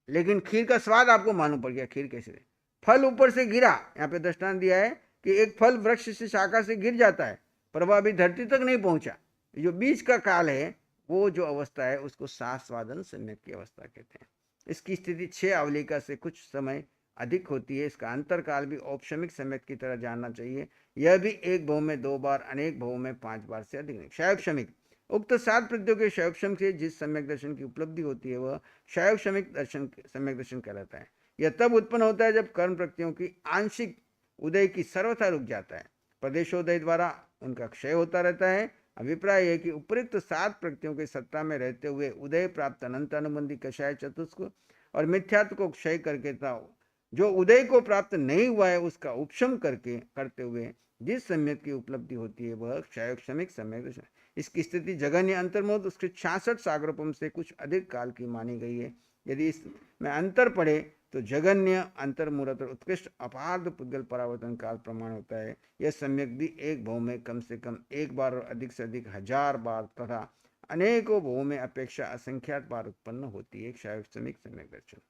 लेकिन खीर का स्वाद आपको मालूम पड़ गया खीर कैसे। फल ऊपर से गिरा, यहाँ पे दृष्टांत दिया है कि एक फल वृक्ष से शाखा से गिर जाता है, पर वह अभी धरती तक नहीं पहुंचा। जो बीच का काल है, वो जो अवस्था है उसको शास्त्रवादन सम्यक की अवस्था कहते हैं। इसकी स्थिति 6 अवलिका से कुछ समय अधिक होती है। इसका अंतर काल भी औपशमिक सम्यक की तरह जानना चाहिए। यह भी एक भव में 2 बार, अनेक भव में 5 बार से अधिक नहीं। शैवक्षमिक, उक्त 7 प्रत्ययों के शैवक्षम से जिस सम्यक दर्शन की उपलब्धि होती है वह शैवक्षमिक दर्शन सम्यक दर्शन कहलाता है। यह तब उत्पन्न होता है जब कर्म प्रत्ययों की आंशिक उदय की सर्वथा रुक जाता है, प्रदेशोदय द्वारा उनका क्षय होता रहता है। अभिप्राय है कि उपयुक्त 7 प्रत्ययों के सत्ता में रहते हुए उदय प्राप्त अनंत अनुबंधी कषाय चतुष्क और मिथ्यात्व को क्षय करके था, जो उदय को प्राप्त नहीं हुआ है उसका उपशम करते हुए जिस सम्यक की उपलब्धि होती है वह क्षयक्षमिक सम्यक दर्शन। इसकी स्थिति जगन्य अंतर्मुद उसके 66 सागरोपम से कुछ अधिक काल की मानी गई है। यदि इसमें अंतर पड़े तो जगन्य अंतर्मुहूर्त और उत्कृष्ट अपार्ध पुद्गल परावर्तन काल प्रमाण होता है। यह सम्यक भी एक भव में कम से कम एक बार और अधिक से अधिक 1000 बार तथा अनेकों भवों में अपेक्षा असंख्यात बार उत्पन्न होती है। क्षयक्षमिक सम्यक दर्शन।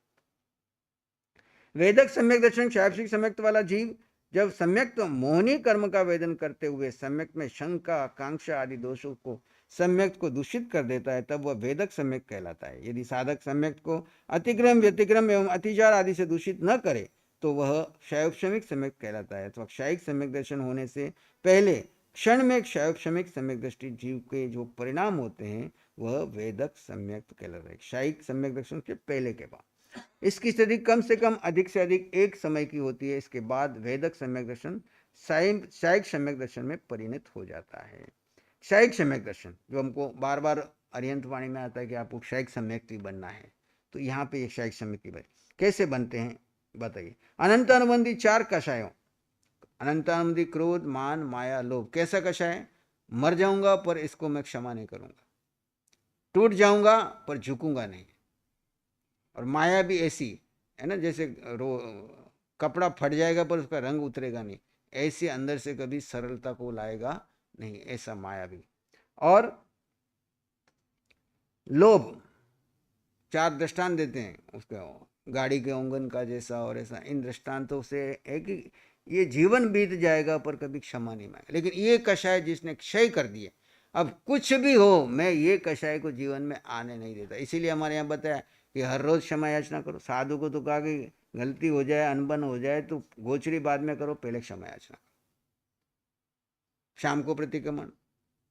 वेदक सम्यक दर्शन, शैक्षिक सम्यक्त वाला जीव जब सम्यक्त मोहनी कर्म का वेदन करते हुए सम्यक्त में शंका, आकांक्षा आदि दोषों को सम्यक्त को दूषित कर देता है, तब वह वेदक सम्यक्त कहलाता है। यदि साधक सम्यक्त को अतिक्रम, व्यतिक्रम एवं अतिचार आदि से दूषित न करे तो वह शैवक्षमिक सम्यक्त कहलाता है। अथवा क्षयिक सम्यक दर्शन होने से पहले क्षण में शैवक्षमिक सम्यक दृष्टि जीव के जो परिणाम होते हैं वह वेदक सम्यक्त कहलाता है, क्षयिक सम्यक दर्शन के पहले के बाद। इसकी स्थिति कम से कम अधिक से अधिक एक समय की होती है। इसके बाद वेदक सम्यक दर्शन क्षयिक सम्यक दर्शन में परिणत हो जाता है। क्षयिक सम्यक दर्शन जो हमको बार बार अरिहंत वाणी में आता है कि आपको क्षयिक सम्यक बनना है, तो यहाँ पे क्षयिक सम्यक कैसे बनते हैं बताइए। अनंत अनुबंधी 4 कषायों, अनंत अनुबंधी क्रोध, मान, माया, लोभ। कैसा कषाय? मर जाऊंगा पर इसको मैं क्षमा नहीं करूंगा, टूट जाऊंगा पर झुकूंगा नहीं। और माया भी ऐसी है ना, जैसे कपड़ा फट जाएगा पर उसका रंग उतरेगा नहीं, ऐसे अंदर से कभी सरलता को लाएगा नहीं, ऐसा माया भी। और लोभ, 4 दृष्टांत देते हैं उसका, गाड़ी के ओंगन का जैसा और ऐसा। इन दृष्टांतों से है कि ये जीवन बीत जाएगा पर कभी क्षमा नहीं मांगे। लेकिन ये कषाय जिसने क्षय कर दिए, अब कुछ भी हो मैं ये कषाय को जीवन में आने नहीं देता। इसीलिए हमारे यहाँ बताया कि हर रोज क्षमा याचना करो। साधु को तो कहा कि गलती हो जाए, अनबन हो जाए तो गोचरी बाद में करो, पहले क्षमा याचना। शाम को प्रतिक्रमण,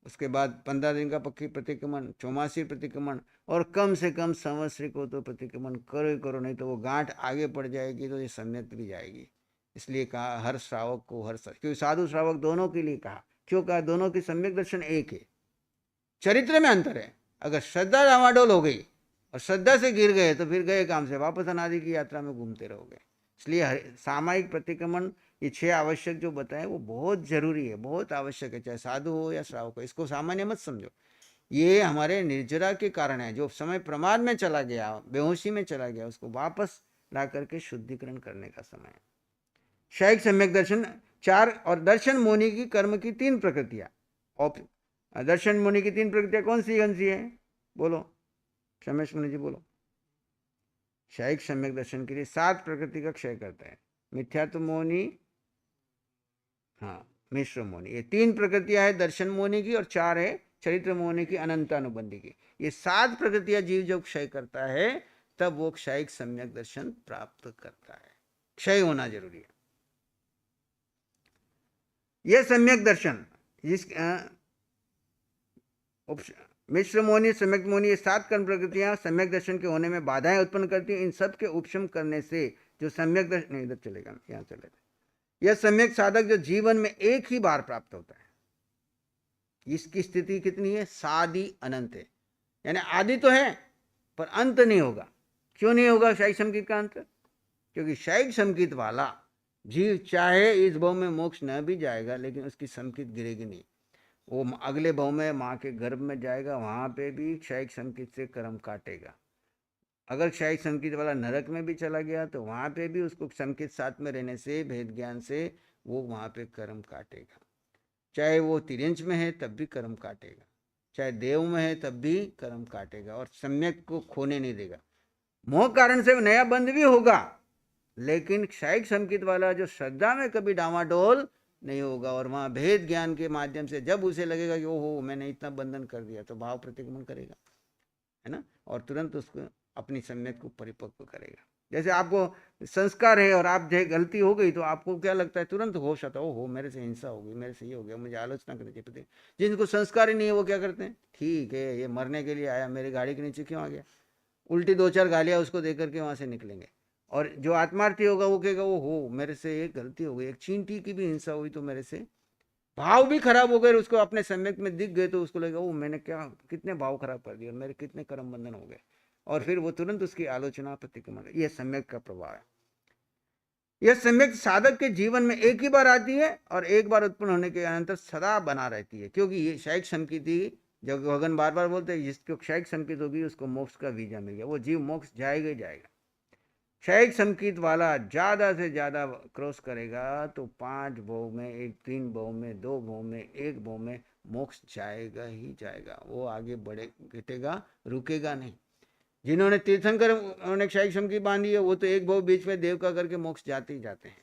उसके बाद 15 दिन का पक्षी प्रतिक्रमण, चौमासी प्रतिक्रमण, और कम से कम संवत्सरी को तो प्रतिक्रमण करो ही करो, नहीं तो वो गांठ आगे पड़ जाएगी तो ये सम्यक भी जाएगी। इसलिए कहा हर श्रावक को, क्योंकि साधु श्रावक दोनों के लिए कहा। क्यों कहा? दोनों की सम्यक दर्शन एक है, चरित्र में अंतर है। अगर श्रद्धा डामाडोल हो गई और श्रद्धा से गिर गए तो फिर गए काम से, वापस अनादि की यात्रा में घूमते रहोगे। इसलिए सामायिक प्रतिक्रमण, ये 6 आवश्यक जो बताए वो बहुत जरूरी है, बहुत आवश्यक है, चाहे साधु हो या श्रावक हो। इसको सामान्य मत समझो, ये हमारे निर्जरा के कारण है। जो समय प्रमाद में चला गया, बेहोशी में चला गया, उसको वापस ला करके शुद्धिकरण करने का समय है। क्षयिक सम्यक दर्शन 4। और दर्शन मोनि की कर्म की 3 प्रकृतियां। और दर्शन मुनि की 3 प्रकृतियां कौन सी है? बोलो क्षमेश मुनि जी, बोलो। क्षयिक सम्यक दर्शन के लिए 7 प्रकृति का क्षय करता है। मिथ्यात्व मोनि, हाँ, मिश्र मोनि, ये 3 प्रकृतियां है दर्शन मोनि की, और 4 है चरित्र मोनि की, अनंत अनुबंधी की। ये 7 प्रकृतियां जीव जब क्षय करता है तब वो क्षयिक सम्यक दर्शन प्राप्त करता है। क्षय होना जरूरी है। यह सम्यक दर्शन जिस मिश्र मोनि, सम्यक मोनि, ये 7 कर्म प्रकृतियां सम्यक दर्शन के होने में बाधाएं उत्पन्न करती हैं। इन सब के उपशम करने से जो सम्यक दर्शन, नहीं इधर चलेगा, यहाँ चलेगा, यह सम्यक साधक जो जीवन में एक ही बार प्राप्त होता है, इसकी स्थिति कितनी है? सादि अनंत है। यानी आदि तो है पर अंत नहीं होगा। क्यों नहीं होगा क्षयिक समकित का अंत? क्योंकि क्षयिक समकित वाला जीव चाहे इस भव में मोक्ष न भी जाएगा, लेकिन उसकी समकित गिरेगी नहीं। वो अगले भव में माँ के गर्भ में जाएगा, वहां पे भी क्षयिक समकित से कर्म काटेगा। अगर क्षयिक समकित वाला नरक में भी चला गया तो वहां पे भी उसको समकित साथ में रहने से, भेद ज्ञान से वो वहाँ पे कर्म काटेगा। चाहे वो तिर्यंच में है तब भी कर्म काटेगा, चाहे देव में है तब भी कर्म काटेगा, और सम्यक को खोने नहीं देगा। मोह कारण से नया बंध भी होगा, लेकिन क्षयिक संकित वाला जो श्रद्धा में कभी डामाडोल नहीं होगा, और वहाँ भेद ज्ञान के माध्यम से जब उसे लगेगा कि ओहो मैंने इतना बंधन कर दिया, तो भाव प्रतिक्रमण करेगा, है ना, और तुरंत उसको अपनी सम्यक को परिपक्व करेगा। जैसे आपको संस्कार है और आप जो गलती हो गई तो आपको क्या लगता है, तुरंत होश आता है, ओहो मेरे से हिंसा हो गई, मेरे से ये हो गया, मुझे आलोचना करनी चाहिए। जिनको संस्कार ही नहीं है वो क्या करते हैं, ठीक है ये मरने के लिए आया, मेरी गाड़ी के नीचे क्यों आ गया, उल्टी 2-4 गालियाँ उसको दे करके वहाँ से निकलेंगे। और जो आत्मार्थी होगा वो कहेगा वो हो मेरे से एक गलती हो गई, एक चींटी की भी हिंसा हुई तो मेरे से भाव भी खराब हो गए, उसको अपने सम्यक में दिख गए तो उसको लगेगा वो मैंने क्या कितने भाव खराब कर दिए और मेरे कितने कर्म बंधन हो गए, और फिर वो तुरंत उसकी आलोचना प्रतिक्रमण। यह सम्यक का प्रभाव है। यह सम्यक साधक के जीवन में एक ही बार आती है और एक बार उत्पन्न होने के अनंतर सदा बना रहती है, क्योंकि ये क्षयिक संकिति, जब भगवान बार बार बोलते हैं जिसको क्षयिक संकित होगी उसको मोक्ष का वीजा मिल गया, वो जीव मोक्ष जाएगा ही जाएगा। क्षयिक संकित वाला ज्यादा से ज्यादा क्रॉस करेगा तो 5 भव में, 3 भव में, 2 भव में, 1 भव में मोक्ष जाएगा ही जाएगा, वो आगे बढ़े घटेगा, रुकेगा नहीं। जिन्होंने तीर्थंकर उन्होंने क्षयिक संकित बांधी है वो तो 1 भव बीच में देव का करके मोक्ष जाते ही जाते हैं,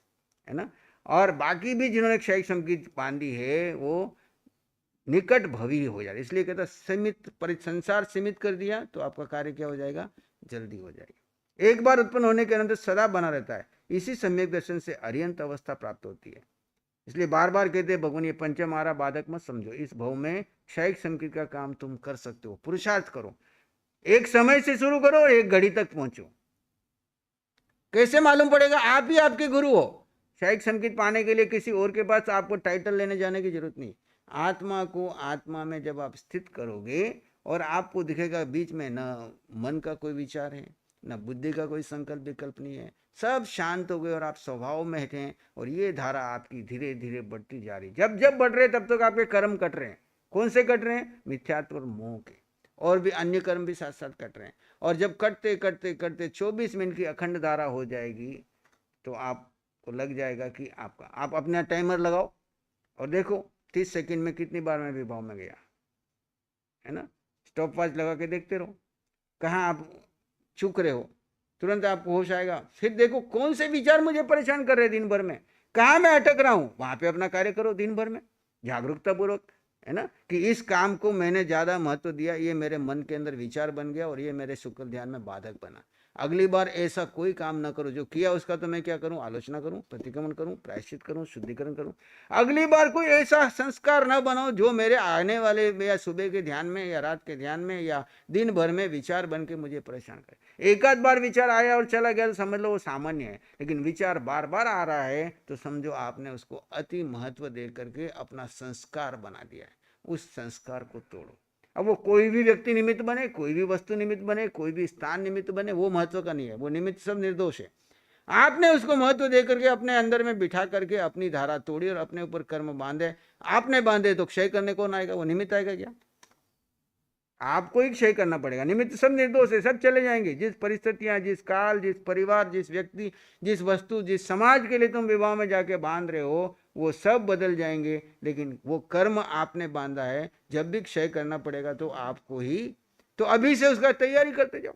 है ना, और बाकी भी जिन्होंने क्षयिक संकित बांधी है वो निकट भवी हो जाए। इसलिए कहता सीमित संसार सीमित कर दिया तो आपका कार्य क्या हो जाएगा, जल्दी हो जाएगा। एक बार उत्पन्न होने के अनंतर सदा बना रहता है। इसी सम्यक दर्शन से अरिहंत अवस्था प्राप्त होती है। इसलिए बार बार कहते हैं भगवान ये पंचमारा बाधक मत समझो, इस भव में क्षयिक संकित का काम तुम कर सकते हो, पुरुषार्थ करो, एक समय से शुरू करो और एक घड़ी तक पहुंचो। कैसे मालूम पड़ेगा, आप ही आपके गुरु हो। क्षयिक संकित पाने के लिए किसी और के पास आपको टाइटल लेने जाने की जरूरत नहीं। आत्मा को आत्मा में जब आप स्थित करोगे और आपको दिखेगा बीच में न मन का कोई विचार है, न बुद्धि का कोई संकल्प विकल्प नहीं है, सब शांत हो गए और आप स्वभाव में हैं, और ये धारा आपकी धीरे धीरे बढ़ती जा रही। जब जब बढ़ रहे तब तक आपके कर्म कट रहे हैं। कौन से कट रहे हैं, मिथ्यात्व और मोह के, और भी अन्य कर्म भी साथ साथ कट रहे हैं। और जब कटते कटते कटते 24 मिनट की अखंड धारा हो जाएगी तो आपको लग जाएगा कि आपका, आप अपना टाइमर लगाओ और देखो 30 सेकंड में कितनी बार मैं विभाव में गया, है ना, स्टॉप वॉच लगा के देखते रहो, कहाँ आप चूक रहे हो, तुरंत आपको होश आएगा। फिर देखो कौन से विचार मुझे परेशान कर रहे हैं दिन भर में, कहाँ मैं अटक रहा हूं, वहां पे अपना कार्य करो दिन भर में जागरूकता पूर्वक, है ना, कि इस काम को मैंने ज्यादा महत्व दिया, ये मेरे मन के अंदर विचार बन गया और ये मेरे शुक्र ध्यान में बाधक बना। अगली बार ऐसा कोई काम ना करो, जो किया उसका तो मैं क्या करूं, आलोचना करूं, प्रतिक्रमण करूं, प्रायश्चित करूं, शुद्धिकरण करूं। अगली बार कोई ऐसा संस्कार ना बनाओ जो मेरे आने वाले या सुबह के ध्यान में या रात के ध्यान में या दिन भर में विचार बन के मुझे परेशान करे। एक आध बार विचार आया और चला गया तो समझ लो वो सामान्य है, लेकिन विचार बार बार आ रहा है तो समझो आपने उसको अति महत्व दे करके अपना संस्कार बना दिया है। उस संस्कार को तोड़ो। अब वो कोई भी व्यक्ति निमित्त बने, कोई भी वस्तु निमित्त बने, कोई भी स्थान निमित्त बने, वो महत्व का नहीं है, वो निमित्त सब निर्दोष है। आपने उसको महत्व दे करके अपने अंदर में बिठा करके अपनी धारा तोड़ी और अपने ऊपर कर्म बांधे। आपने बांधे तो क्षय करने कौन आएगा, वो निमित्त आएगा क्या, आपको ही क्षय करना पड़ेगा। निमित्त सब निर्दोष है, सब चले जाएंगे। जिस परिस्थितियां, जिस काल, जिस परिवार, जिस व्यक्ति, जिस वस्तु, जिस समाज के लिए तुम विवाह में जाके बांध रहे हो वो सब बदल जाएंगे, लेकिन वो कर्म आपने बांधा है जब भी क्षय करना पड़ेगा तो आपको ही, तो अभी से उसका तैयारी करते जाओ।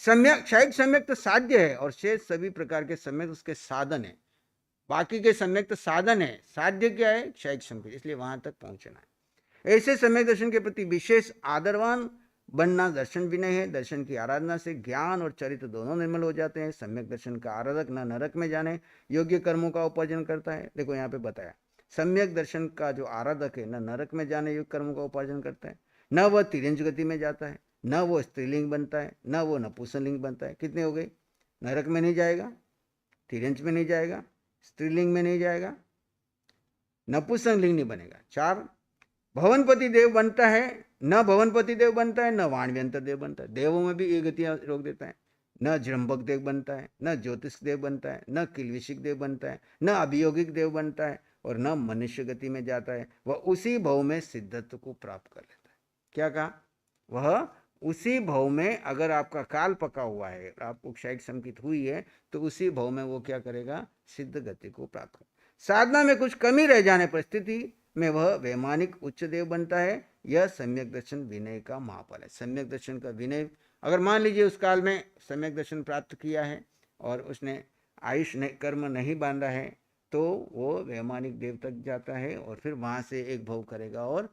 सम्यक क्षयिक सम्यक तो साध्य है और शेष सभी प्रकार के सम्यक उसके साधन है। बाकी के सम्यक तो साधन है, साध्य क्या है, क्षयिक सम्यक, इसलिए वहां तक पहुंचना है। ऐसे सम्यक दर्शन के प्रति विशेष आदरवान बनना दर्शन विनय है। दर्शन की आराधना से ज्ञान और चरित्र दोनों निर्मल हो जाते हैं। सम्यक दर्शन का आराधक न नरक में जाने योग्य कर्मों का उपार्जन करता है। देखो यहाँ पे बताया, सम्यक दर्शन का जो आराधक है न नरक में जाने योग्य कर्मों का उपार्जन करता है, न वह तिरंज गति में जाता है, न वो स्त्रीलिंग बनता है, न वो नपुंसकलिंग बनता है। कितने हो गए, नरक में नहीं जाएगा, तिरंज में नहीं जाएगा, स्त्रीलिंग में नहीं जाएगा, नपुंसकलिंग नहीं बनेगा। 4 भवनपति देव बनता है, न भवनपति देव बनता है, न वाणव्यंतर देव बनता है। देवों में भी ये गतियां रोक देता है। न जृंभक देव बनता है, न ज्योतिष देव बनता है, न किलविशिक देव बनता है, न अभियोगिक देव बनता है, और न मनुष्य गति में जाता है। वह उसी भव में सिद्धत्व को प्राप्त कर लेता है। क्या कहा, वह उसी भव में अगर आपका काल पका हुआ है, आपको क्षयिक संकित हुई है, तो उसी भव में वो क्या करेगा, सिद्ध गति को प्राप्त कर। साधना में कुछ कमी रह जाने पर स्थिति में वह वैमानिक उच्च देव बनता है। यह सम्यक दर्शन विनय का महाफल है। सम्यक दर्शन का विनय, अगर मान लीजिए उस काल में सम्यक दर्शन प्राप्त किया है और उसने आयुष कर्म नहीं बांधा है, तो वो वैमानिक देव तक जाता है और फिर वहां से एक भव करेगा और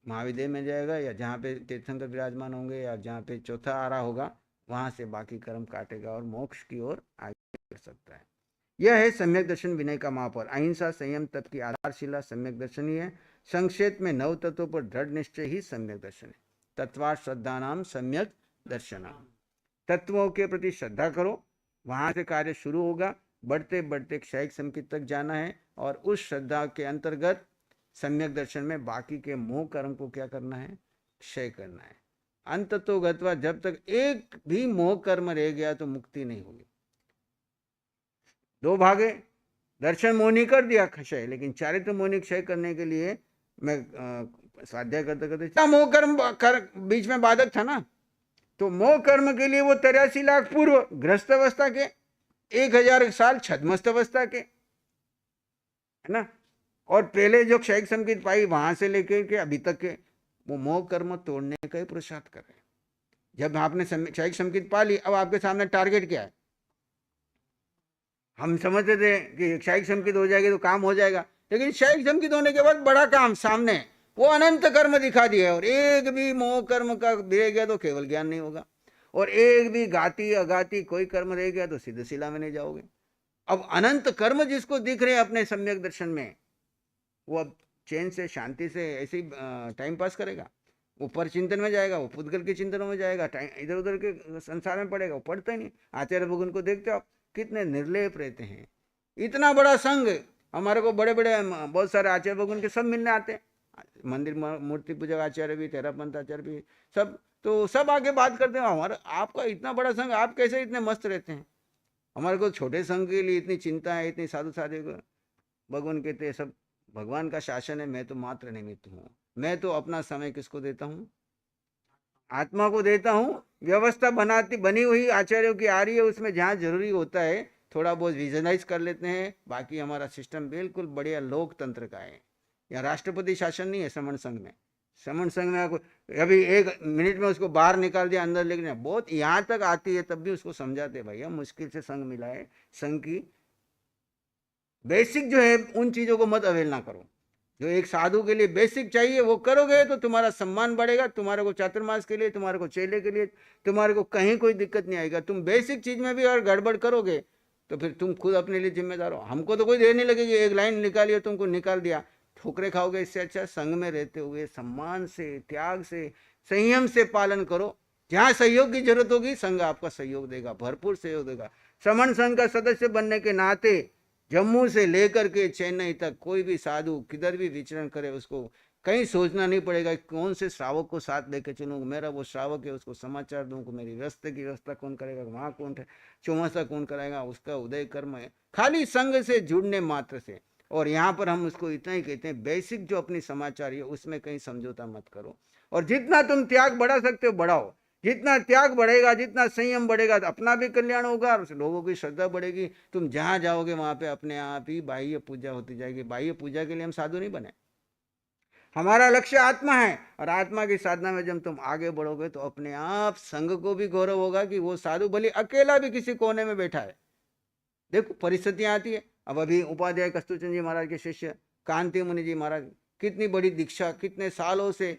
महाविद्य में जाएगा, या जहाँ पे तीर्थंकर विराजमान होंगे, या जहाँ पे चौथा आ रहा होगा, वहां से बाकी कर्म काटेगा और मोक्ष की ओर आगे बढ़ सकता है। यह है सम्यक दर्शन विनय का महाफल। अहिंसा संयम तप की आधारशिला सम्यक दर्शन ही है। संक्षेप में 9 तत्वों पर दृढ़ निश्चय ही सम्यक दर्शन है। तत्वा श्रद्धा नाम सम्यक दर्शनाम। तत्वों के प्रति श्रद्धा करो, वहां से कार्य शुरू होगा। बढ़ते बढ़ते क्षयिक संकित तक जाना है और उस श्रद्धा के अंतर्गत सम्यक दर्शन में बाकी के मोह कर्म को क्या करना है, क्षय करना है। अंत तो गत्वा, जब तक एक भी मोह कर्म रह गया तो मुक्ति नहीं होगी। 2 भागे, दर्शन मोहनी कर दिया क्षय, लेकिन चारित्र मोहनी क्षय करने के लिए मैं स्वाध्याय करते करते मोह कर्म बीच में बाधक था ना, तो मोह कर्म के लिए वो 83 लाख पूर्व ग्रस्त अवस्था के, 1000 साल छद्मस्त अवस्था के, है ना, और पहले जो क्षयिक संकित पाई वहां से लेकर के अभी तक के, वो मोह कर्म तोड़ने का ही पुरुषार्थ कर रहे हैं। जब आपने क्षयिक संकित पा ली, अब आपके सामने टारगेट क्या है? हम समझते थे कि क्षयिक संकित हो जाएगी तो काम हो जाएगा, लेकिन क्षयिक संकित होने के बाद बड़ा काम सामने, वो अनंत कर्म दिखा दिया है, और एक भी मोह कर्म का रह गया तो केवल ज्ञान नहीं होगा, और एक भी घाती अघाती कोई कर्म रह गया तो सिद्ध शिला में नहीं जाओगे। अब अनंत कर्म जिसको दिख रहे हैं अपने सम्यक दर्शन में, वो अब चैन से शांति से ऐसे ही टाइम पास करेगा? ऊपर चिंतन में जाएगा, वो पुद्गल के चिंतनों में जाएगा, इधर उधर के संसार में पड़ेगा? वो पढ़ता ही नहीं। आचार्य भगवान को देखते हो आप, कितने निर्लेप रहते हैं। इतना बड़ा संघ, हमारे को बड़े बड़े बहुत सारे आचार्य भगवान के सब मिलने आते हैं, मंदिर मूर्ति पूजक आचार्य भी, तेरापंथ आचार्य भी, सब, तो सब आके बात करते हैं। हमारा आपका इतना बड़ा संघ, आप कैसे इतने मस्त रहते हैं? हमारे को छोटे संघ के लिए इतनी चिंता है, इतनी साधु साधु। भगवान कहते हैं सब भगवान का शासन है, मैं तो मात्र निमित्त हूँ। मैं तो अपना समय किसको देता हूँ? आत्मा को देता हूँ। व्यवस्था बनी हुई आचार्यों की आ रही है, उसमें जहाँ जरूरी होता है थोड़ा बहुत विजनाइज कर लेते हैं, बाकी हमारा सिस्टम बिल्कुल बढ़िया लोकतंत्र का है। या राष्ट्रपति शासन नहीं है श्रमण संघ में। श्रमण संघ में आपको अभी 1 मिनट में उसको बाहर निकाल दिया, अंदर लेकिन बहुत यहाँ तक आती है, तब भी उसको समझाते भैया मुश्किल से संघ मिला है, संघ की बेसिक जो है उन चीजों को मत अवहेलना करो। जो एक साधु के लिए बेसिक चाहिए वो करोगे तो तुम्हारा सम्मान बढ़ेगा, तुम्हारे को चातुर्मास के लिए, तुम्हारे को चेले के लिए, तुम्हारे को कहीं कोई दिक्कत नहीं आएगा। तुम बेसिक चीज में भी अगर गड़बड़ करोगे तो फिर तुम खुद अपने लिए जिम्मेदार हो। हमको तो कोई देर नहीं लगेगी, एक लाइन निकाली, तुमको निकाल दिया, ठोकरे खाओगे। इससे अच्छा संघ में रहते हुए सम्मान से, त्याग से, संयम से पालन करो। जहाँ सहयोग की जरूरत होगी संघ आपका सहयोग देगा, भरपूर सहयोग देगा। श्रमण संघ का सदस्य बनने के नाते जम्मू से लेकर के चेन्नई तक कोई भी साधु किधर भी विचरण करे, उसको कहीं सोचना नहीं पड़ेगा कौन से श्रावक को साथ लेके चलूँ, मेरा वो श्रावक है उसको समाचार दूँ, मेरी रास्ते की व्यवस्था कौन करेगा, वहाँ कौन है, चौमासा कौन कराएगा, उसका उदय कर्म है। खाली संघ से जुड़ने मात्र से। और यहाँ पर हम उसको इतना ही कहते हैं, बेसिक जो अपनी समाचार है उसमें कहीं समझौता मत करो, और जितना तुम त्याग बढ़ा सकते हो बढ़ाओ। जितना त्याग बढ़ेगा, जितना संयम बढ़ेगा, तो अपना भी कल्याण होगा और लोगों की श्रद्धा बढ़ेगी। तुम जहां जाओगे वहां पे अपने आप ही बाह्य पूजा होती जाएगी। बाह्य पूजा के लिए हम साधु नहीं बने, हमारा लक्ष्य आत्मा है, और आत्मा की साधना में जब तुम आगे बढ़ोगे तो अपने आप संघ को भी गौरव होगा कि वो साधु भले अकेला भी किसी कोने में बैठा है। देखो परिस्थितियां आती है। अब अभी उपाध्याय कस्तूरचंद जी महाराज के शिष्य कांति मुनि जी महाराज, कितनी बड़ी दीक्षा, कितने सालों से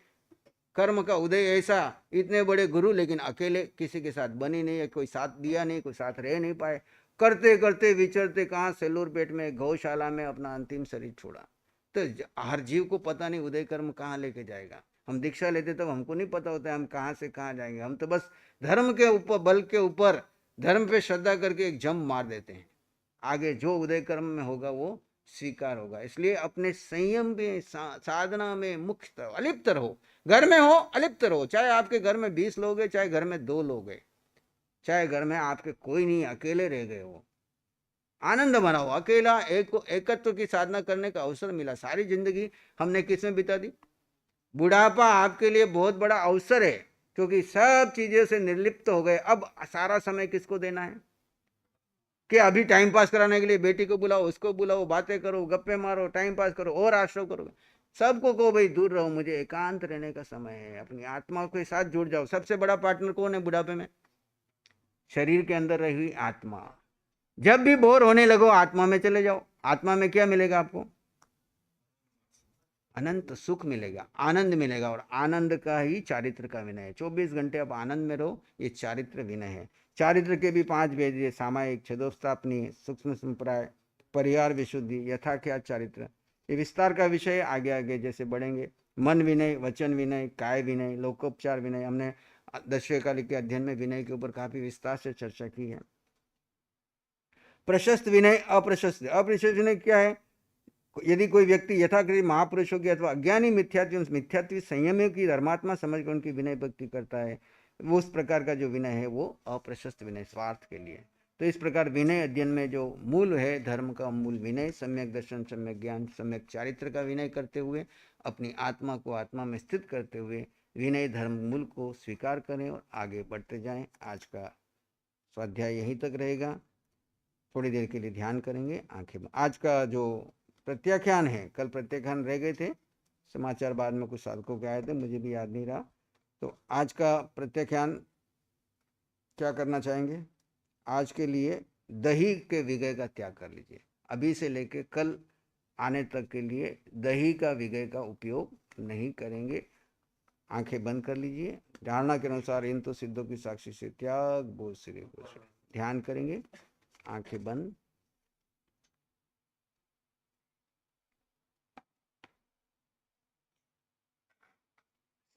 कर्म का उदय ऐसा, इतने बड़े गुरु, लेकिन अकेले किसी के साथ बनी नहीं है, कोई साथ दिया नहीं, कोई साथ रह नहीं पाए। करते करते विचरते कहाँ सेलूर पेट में गौशाला में अपना अंतिम शरीर छोड़ा। तो हर जीव को पता नहीं उदय कर्म कहाँ लेके जाएगा। हम दीक्षा लेते तब हमको नहीं पता होता है हम कहाँ से कहाँ जाएंगे। हम तो बस धर्म के ऊपर, बल के ऊपर, धर्म पे श्रद्धा करके एक जंप मार देते हैं। आगे जो उदय कर्म में होगा वो स्वीकार होगा। इसलिए अपने संयम में, साधना में मुख्य अलिप्त रहो। घर में हो अलिप्त रहो, चाहे आपके घर में 20 लोग हैं, चाहे घर में 2 लोग हैं, चाहे घर में आपके कोई नहीं, अकेले रह गए हो, आनंद मनाओ। अकेला एकत्व की साधना करने का अवसर मिला। सारी जिंदगी हमने किस में बिता दी? बुढ़ापा आपके लिए बहुत बड़ा अवसर है, क्योंकि सब चीजों से निर्लिप्त हो गए। अब सारा समय किसको देना है कि अभी टाइम पास कराने के लिए बेटी को बुलाओ, उसको बुलाओ, बातें करो, गप्पे मारो, टाइम पास करो और आश्रव करो। सबको कहो भाई दूर रहो, मुझे एकांत रहने का समय है, अपनी आत्मा के साथ जुड़ जाओ। सबसे बड़ा पार्टनर कौन है बुढ़ापे में? शरीर के अंदर रही हुई आत्मा। जब भी बोर होने लगो आत्मा में चले जाओ। आत्मा में क्या मिलेगा आपको? अनंत सुख मिलेगा, आनंद मिलेगा, और आनंद का ही चारित्र का विनय है। 24 घंटे आप आनंद में रहो, ये चारित्र विनय है। चारित्र के भी 5 भेद है: सामायिक, छदोस्तापनी, सूक्ष्म संप्राय, परिहार विशुद्धि, यथाख्यात चारित्र। ये विस्तार का विषय, आगे आगे जैसे बढ़ेंगे। मन विनय, वचन विनय, काय विनय, लोकोपचार विनय। हमने 10वें काल के अध्ययन में विनय के ऊपर काफी विस्तार से चर्चा की है। प्रशस्त विनय, अप्रशस्त। अप्रशस्त विनय क्या है? यदि कोई व्यक्ति यथाकृत महापुरुषों की अथवा अज्ञानी मिथ्यात्वी संयमियों की धर्मात्मा समझकर उनकी विनय भक्ति करता है, वो उस प्रकार का जो विनय है वो अप्रशस्त विनय, स्वार्थ के लिए। तो इस प्रकार विनय अध्ययन में जो मूल है, धर्म का मूल विनय, सम्यक दर्शन, सम्यक ज्ञान, सम्यक चारित्र का विनय करते हुए, अपनी आत्मा को आत्मा में स्थित करते हुए विनय धर्म मूल को स्वीकार करें और आगे बढ़ते जाएं। आज का स्वाध्याय यहीं तक रहेगा। थोड़ी देर के लिए ध्यान करेंगे, आंखें। आज का जो प्रत्याख्यान है, कल प्रत्याख्यान रह गए थे, समाचार बाद में कुछ साधकों के आए थे, मुझे भी याद नहीं रहा। तो आज का प्रत्याख्यान क्या करना चाहेंगे? आज के लिए दही के विगय का त्याग कर लीजिए। अभी से लेके कल आने तक के लिए दही का विगय का उपयोग नहीं करेंगे। आंखें बंद कर लीजिए। धारणा के अनुसार इन तो सिद्धों की साक्षी से त्याग बोल श्री गोस्वामी। ध्यान करेंगे, आंखें बंद।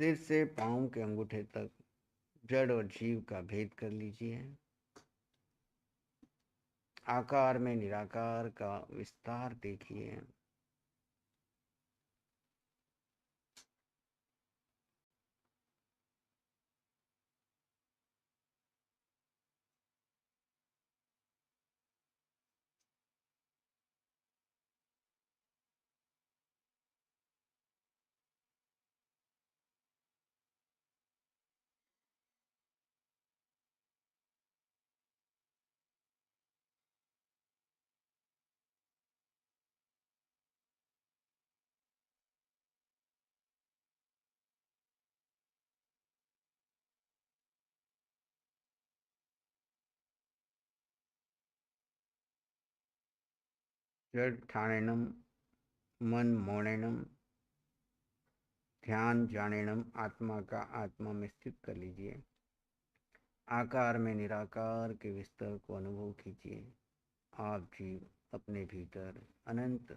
सिर से पांव के अंगूठे तक जड़ और जीव का भेद कर लीजिए। आकार में निराकार का विस्तार देखिए। जड़ ठाणेनम, मन मोणेनम, ध्यान जानेनम। आत्मा का आत्मा में स्थित कर लीजिए। आकार में निराकार के विस्तार को अनुभव कीजिए। आप जीव अपने भीतर अनंत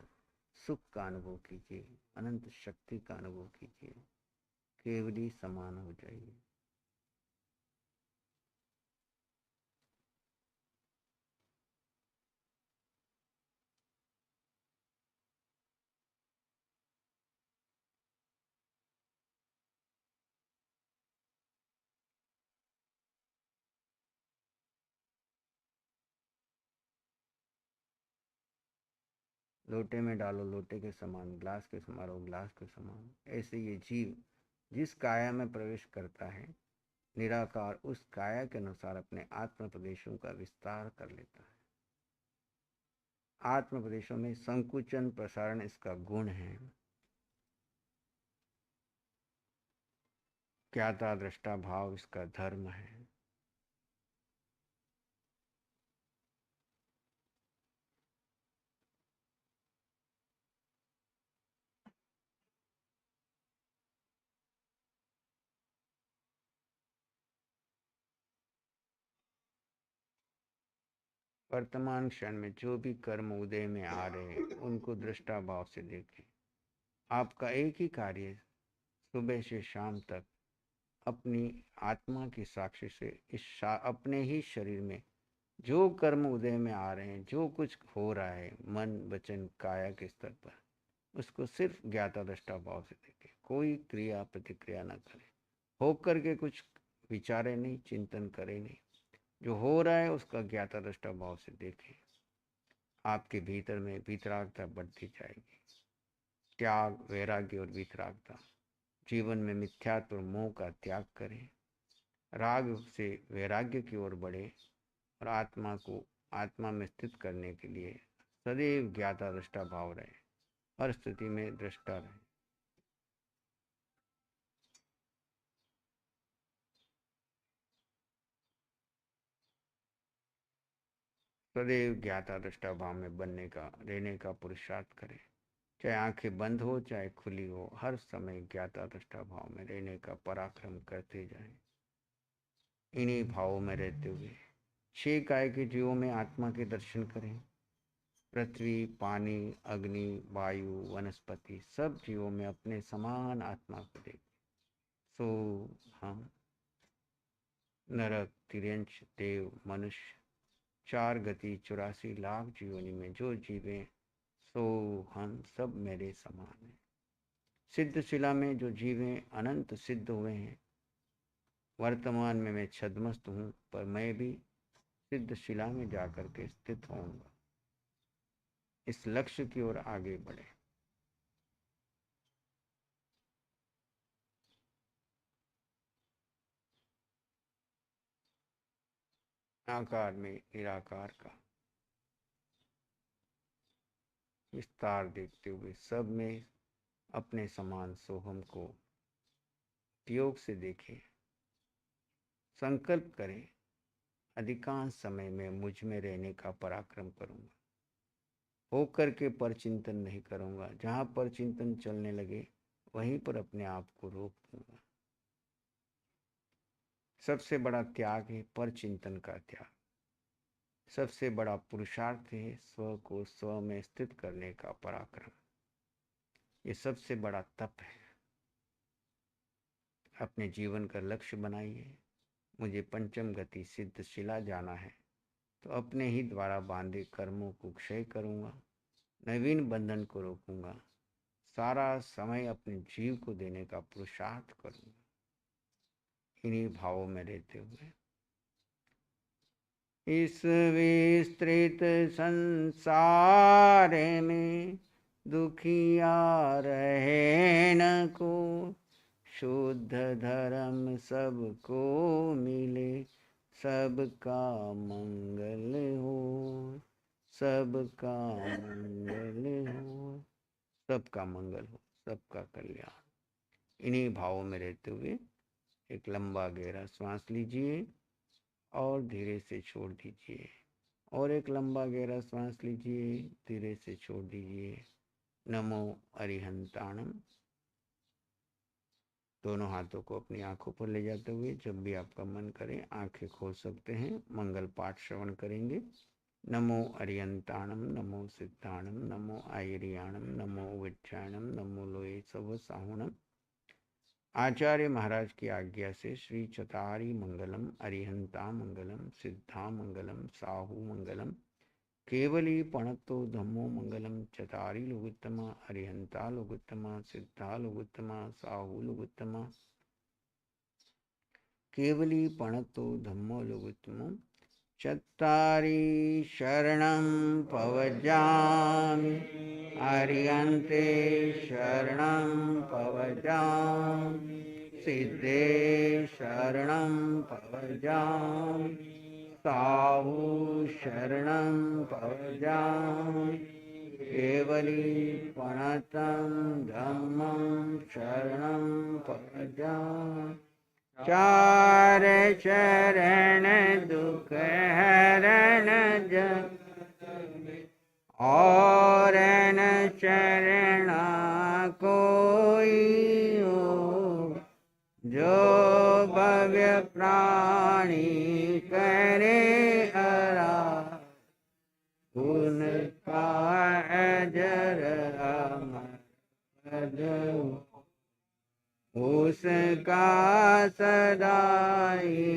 सुख का अनुभव कीजिए, अनंत शक्ति का अनुभव कीजिए। केवली समान हो जाइए। लोटे में डालो, लोटे के समान। ग्लास के समारो, ग्लास के समान। ऐसे ये जीव जिस काया में प्रवेश करता है, निराकार उस काया के अनुसार अपने आत्म प्रदेशों का विस्तार कर लेता है। आत्म प्रदेशों में संकुचन प्रसारण इसका गुण है। ज्ञाता दृष्टा भाव इसका धर्म है। वर्तमान क्षण में जो भी कर्म उदय में आ रहे हैं, उनको दृष्टा भाव से देखें। आपका एक ही कार्य सुबह से शाम तक अपनी आत्मा की साक्षी से अपने ही शरीर में जो कर्म उदय में आ रहे हैं, जो कुछ हो रहा है मन वचन काया के स्तर पर, उसको सिर्फ ज्ञाता दृष्टा भाव से देखें। कोई क्रिया प्रतिक्रिया न करे, होकर के कुछ विचारे नहीं, चिंतन करे नहीं। जो हो रहा है उसका ज्ञाता दृष्टा भाव से देखें। आपके भीतर में वितरागता बढ़ती जाएगी। त्याग, वैराग्य और वितरागता जीवन में मिथ्यात्व और मोह का त्याग करें, राग से वैराग्य की ओर बढ़े और आत्मा में स्थित करने के लिए सदैव ज्ञाता दृष्टा भाव रहे, हर स्थिति में दृष्टा रहे। सदैव ज्ञाता दृष्टा भाव में रहने का पुरुषार्थ करें। चाहे आंखें बंद हो चाहे खुली हो, हर समय ज्ञाता दृष्टा भाव में रहने का पराक्रम करते जाएं। इन्हीं भावों में रहते हुए 6 काय के जीवों में आत्मा के दर्शन करें। पृथ्वी, पानी, अग्नि, वायु, वनस्पति सब जीवों में अपने समान आत्मा को देखें। सो हम नरक, तिर्यंश, देव, मनुष्य 4 गति 84 लाख जीवनी में जो जीवे सो हम सब मेरे समान हैं। सिद्ध शिला में जो जीवे अनंत सिद्ध हुए हैं। वर्तमान में मैं छद्मस्त हूँ, पर मैं भी सिद्ध शिला में जाकर के स्थित होऊंगा। इस लक्ष्य की ओर आगे बढ़े। आकार में निराकार का विस्तार देखते हुए सब में अपने समान सोहम को उपयोग से देखें। संकल्प करें, अधिकांश समय में मुझ में रहने का पराक्रम करूंगा, होकर के पर चिंतन नहीं करूंगा। जहां पर चिंतन चलने लगे वहीं पर अपने आप को रोक दूंगा। सबसे बड़ा त्याग है पर चिंतन का त्याग। सबसे बड़ा पुरुषार्थ है स्व को स्व में स्थित करने का पराक्रम। ये सबसे बड़ा तप है। अपने जीवन का लक्ष्य बनाइए। मुझे पंचम गति सिद्ध शिला जाना है, तो अपने ही द्वारा बांधे कर्मों को क्षय करूंगा, नवीन बंधन को रोकूंगा, सारा समय अपने जीव को देने का पुरुषार्थ करूंगा। इन्हीं भावों में रहते हुए इस विस्तृत संसार में दुखिया रहे न को, शुद्ध धर्म सबको मिले, सबका मंगल हो, सबका मंगल हो, सबका मंगल हो, सबका कल्याण। इन्हीं भावों में रहते हुए एक लंबा गहरा श्वास लीजिए और धीरे से छोड़ दीजिए, और एक लंबा गहरा श्वास लीजिए, धीरे से छोड़ दीजिए। नमो अरिहंताणम। दोनों हाथों को अपनी आंखों पर ले जाते हुए जब भी आपका मन करे आंखें खोल सकते हैं। मंगल पाठ श्रवण करेंगे। नमो अरिहंताणम, नमो सिद्धाणम, नमो आयरियाणम, नमो विच्छाणम, नमो लोये सब साहुणम। आचार्य महाराज की आज्ञा से श्री चतारी मंगलम, अरिहंता मंगलम, सिद्धा मंगलम, साहू मंगलम, केवली पणतो धम्मो मंगलम। चतारी लोगुत्तमा, अरिहंता लोगुत्तमा, सिद्धा लोगुत्तमा, साहू लोगुत्तमा, केवली पणतो धम्मो लोगुत्तम। चत्तारि शरणं पवजामि, अरिहन्ते शरणं पवजामि, सिद्धे शरणं पवजामि, साहू शरणं पवजामि, केवली पणतं धम्मं शरणं पवजामि। चार चरण दुख हरण और न चरणा कोई हो, जो भव्य प्राणी करे आराधना, उनका अजर अमर उसका सदाई